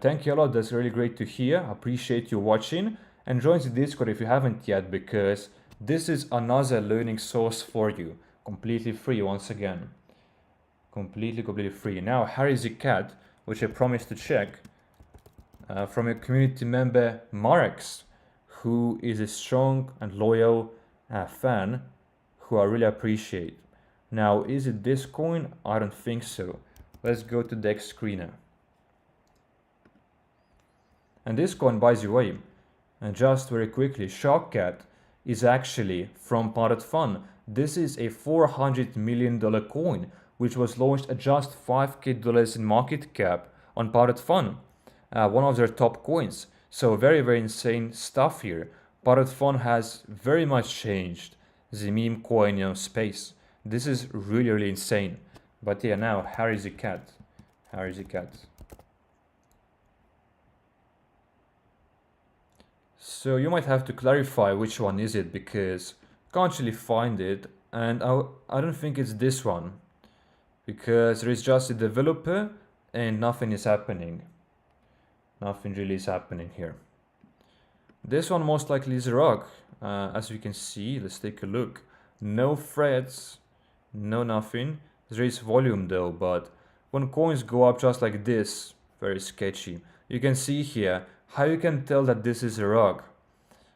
Thank you a lot, that's really great to hear. Appreciate you watching. And join the Discord if you haven't yet, because this is another learning source for you. Completely free once again. Completely free. Now, Harry the Cat, which I promised to check, from a community member, Marex, who is a strong and loyal fan, who I really appreciate. Now, is it this coin? I don't think so. Let's go to DEX screener. And this coin, by the way, and just very quickly, Shockcat is actually from PUMP.FUN. This is a $400 million coin, which was launched at just $5K in market cap on PUMP.FUN, one of their top coins. So very, very insane stuff here. PUMP.FUN has very much changed the meme coin space. This is really, really insane. But yeah, now Harry's a cat. Harry's a cat. So you might have to clarify which one is it, because can't really find it, and I don't think it's this one, because there is just a developer and nothing is happening. Nothing really is happening here. This one most likely is a rock. As you can see, let's take a look. No threads, no nothing. There is volume though, but when coins go up just like this, very sketchy. You can see here how you can tell that this is a rock.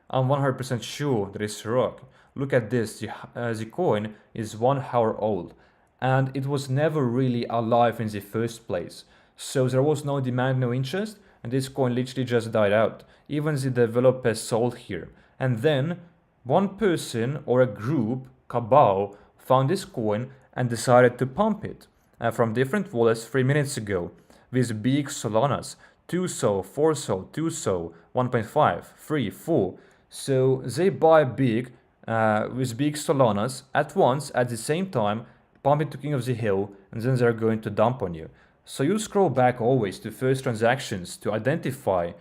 I'm 100% sure that it's a rock. Look at this, the coin is 1 hour old, and it was never really alive in the first place. So there was no demand, no interest, and this coin literally just died out. Even the developer sold here. And then one person or a group, cabal, found this coin and decided to pump it from different wallets 3 minutes ago with big Solanas, 2 so, 4 so, 2 so, 1.5, 3, 4. So they buy big with big Solanas at once at the same time, pump it to King of the Hill, and then they're going to dump on you. So you scroll back always to first transactions to identify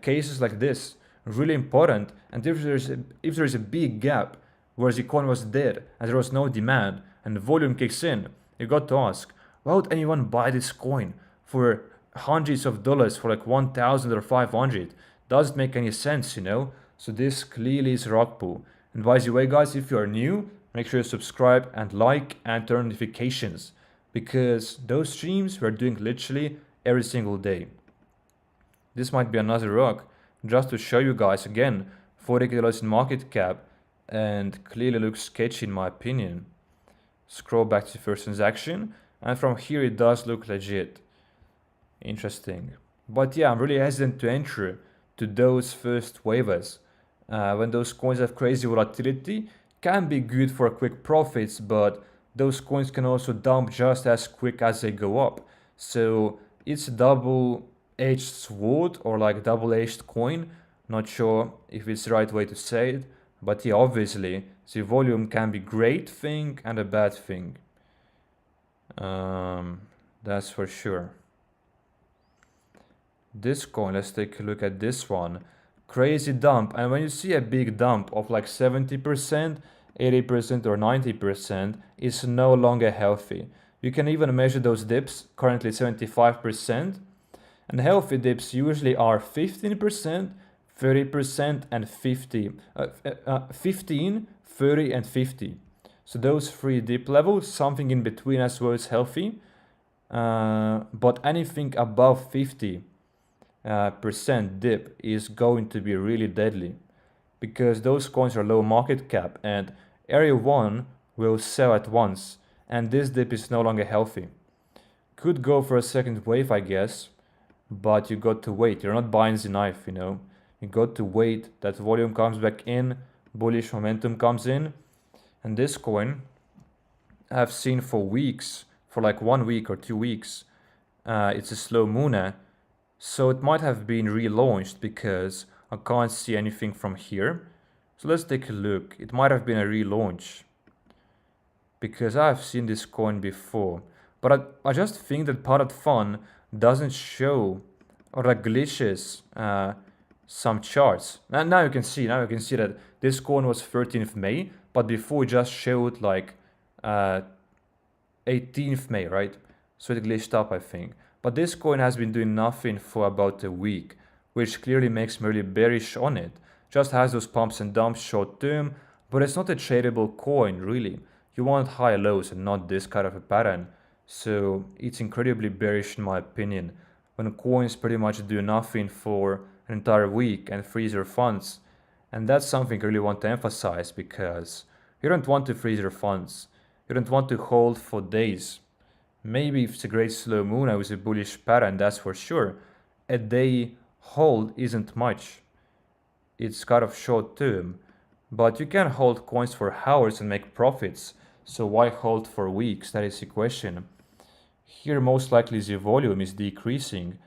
cases like this. Really important. And if there is a big gap where the coin was dead and there was no demand and the volume kicks in, you got to ask, why would anyone buy this coin for hundreds of dollars, for like 1,000 or 500? Doesn't make any sense, you know? So this clearly is rock pool. And by the way, guys, if you are new, make sure you subscribe and like and turn notifications, because those streams we're doing literally every single day. This might be another rock, just to show you guys again, $40 in market cap, and clearly looks sketchy in my opinion. Scroll back to the first transaction, and from here it does look legit. Interesting. But yeah, I'm really hesitant to enter to those first waivers. When those coins have crazy volatility, can be good for quick profits, but those coins can also dump just as quick as they go up. So it's a double-edged sword, or like double-edged coin. Not sure if it's the right way to say it, but yeah, obviously the volume can be great thing and a bad thing. That's for sure. This coin, let's take a look at this one. Crazy dump, and when you see a big dump of like 70%, 80% or 90%, it's no longer healthy. You can even measure those dips, currently 75%, and healthy dips usually are 15%, 30% and 15, 30 and 50. So those three dip levels, something in between as well is healthy, but anything above 50% dip is going to be really deadly, because those coins are low market cap and area 1 will sell at once, and this dip is no longer healthy. Could go for a second wave, I guess, but you got to wait. You're not buying the knife, you know. You got to wait that volume comes back in, bullish momentum comes in, and this coin I've seen for weeks, for like 1 week or 2 weeks. It's a slow mooner, so it might have been relaunched because I can't see anything from here. So let's take a look. It might have been a relaunch, because I've seen this coin before. But I just think that PUMP.FUN doesn't show, or like glitches some charts. And now you can see that this coin was 13th May, but before it just showed like 18th May, right? So it glitched up, I think. But this coin has been doing nothing for about a week, which clearly makes me really bearish on it. Just has those pumps and dumps short term, but it's not a tradable coin, really. You want high lows and not this kind of a pattern. So it's incredibly bearish in my opinion, when coins pretty much do nothing for an entire week and freeze your funds. And that's something I really want to emphasize, because you don't want to freeze your funds. You don't want to hold for days. Maybe if it's a great slow moon with a bullish pattern, that's for sure. A day hold isn't much. It's kind of short term. But you can hold coins for hours and make profits. So why hold for weeks? That is the question. Here most likely the volume is decreasing,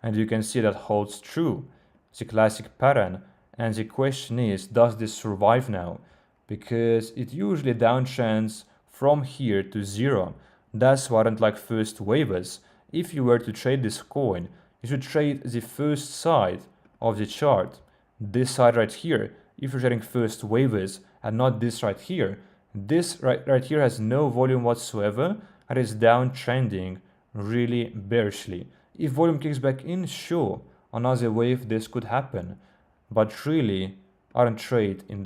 and you can see that holds true. It's a classic pattern, and the question is, does this survive now? Because it usually downtrends from here to 0. That's why I don't like first waves. If you were to trade this coin, you should trade the first side of the chart, this side right here. If you're trading first waves and not this right here, this right here has no volume whatsoever and is downtrending really bearishly. If volume kicks back in, sure, another wave this could happen, but really I don't trade in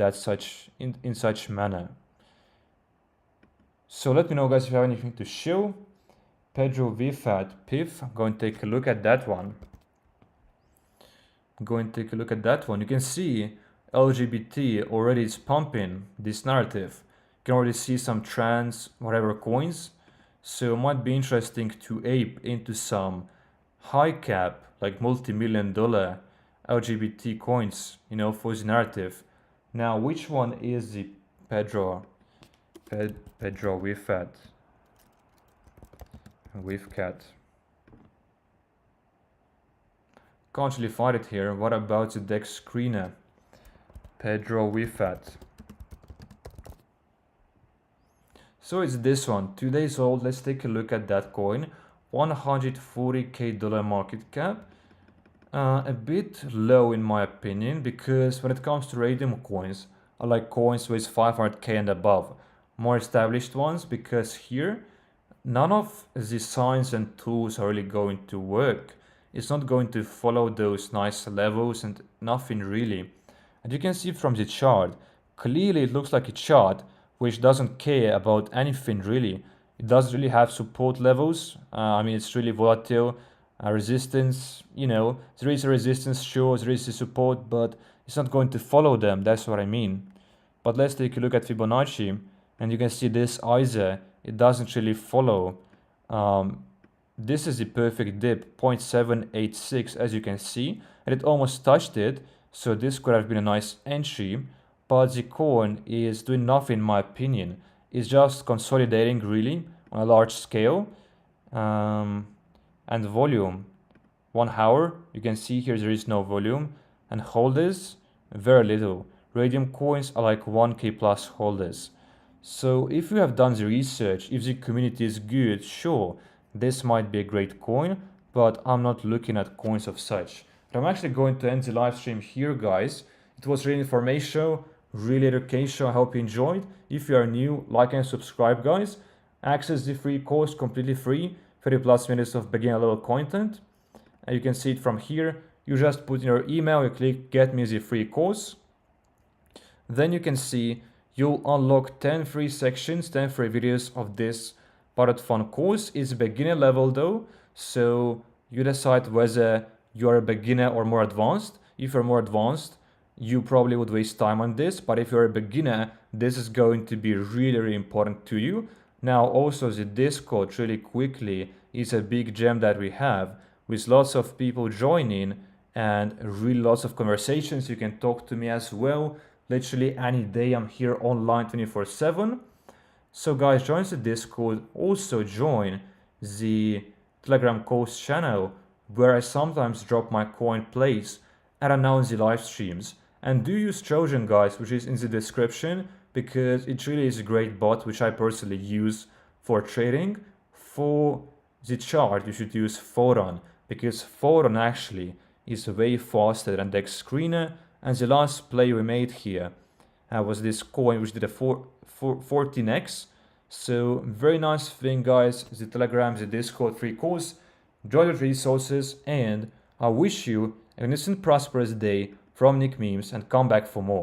such manner. So let me know, guys, if you have anything to show. Pedro VFAT PIF, I'm going to take a look at that one. You can see LGBT already is pumping this narrative. You can already see some trans whatever coins. So it might be interesting to ape into some high cap, like multi-million-dollar LGBT coins, for the narrative. Now, which one is the Pedro WIFAT? WIFCAT. Can't really find it here. What about the deck screener? Pedro WIFAT. So it's this one, 2 days old. Let's take a look at that coin. $140K market cap. A bit low in my opinion, because when it comes to radium coins, I like coins with 500K and above, more established ones, because here none of the signs and tools are really going to work. It's not going to follow those nice levels and nothing really. And you can see from the chart, clearly it looks like a chart which doesn't care about anything really. It doesn't really have support levels. It's really volatile. Resistance, there is a resistance, sure, there is a support, but it's not going to follow them. That's what I mean. But let's take a look at Fibonacci, and you can see this either. It doesn't really follow. This is the perfect dip, 0.786, as you can see, and it almost touched it. So this could have been a nice entry, but the coin is doing nothing in my opinion. It's just consolidating really on a large scale. And volume, 1 hour, you can see here there is no volume, and holders, very little. Radium coins are like 1K plus holders. So if you have done the research, if the community is good, sure, this might be a great coin, but I'm not looking at coins of such. But I'm actually going to end the live stream here, guys. It was really informational, really educational. I hope you enjoyed. If you are new, like and subscribe, guys. Access the free course completely free. 30+ minutes of beginner level content, and you can see it from here. You just put in your email, you click get me the free course, then you can see you'll unlock 10 free sections, 10 free videos of this PUMP.FUN course. It's beginner level though, so you decide whether you're a beginner or more advanced. If you're more advanced, you probably would waste time on this, but if you're a beginner, this is going to be really, really important to you. Now also the Discord, really quickly, is a big gem that we have, with lots of people joining and really lots of conversations. You can talk to me as well, literally any day. I'm here online 24/7. So guys, join the Discord. Also join the Telegram course channel, where I sometimes drop my coin plays and announce the live streams. And do use Trojan, guys, which is in the description, because it really is a great bot which I personally use for trading. For the chart, you should use Photon, because Photon actually is way faster than Dex Screener. And the last play we made here was this coin which did a 14x. So very nice thing, guys. The Telegram, the Discord free course. Enjoy the resources, and I wish you an innocent, prosperous day from Nick Memes, and come back for more.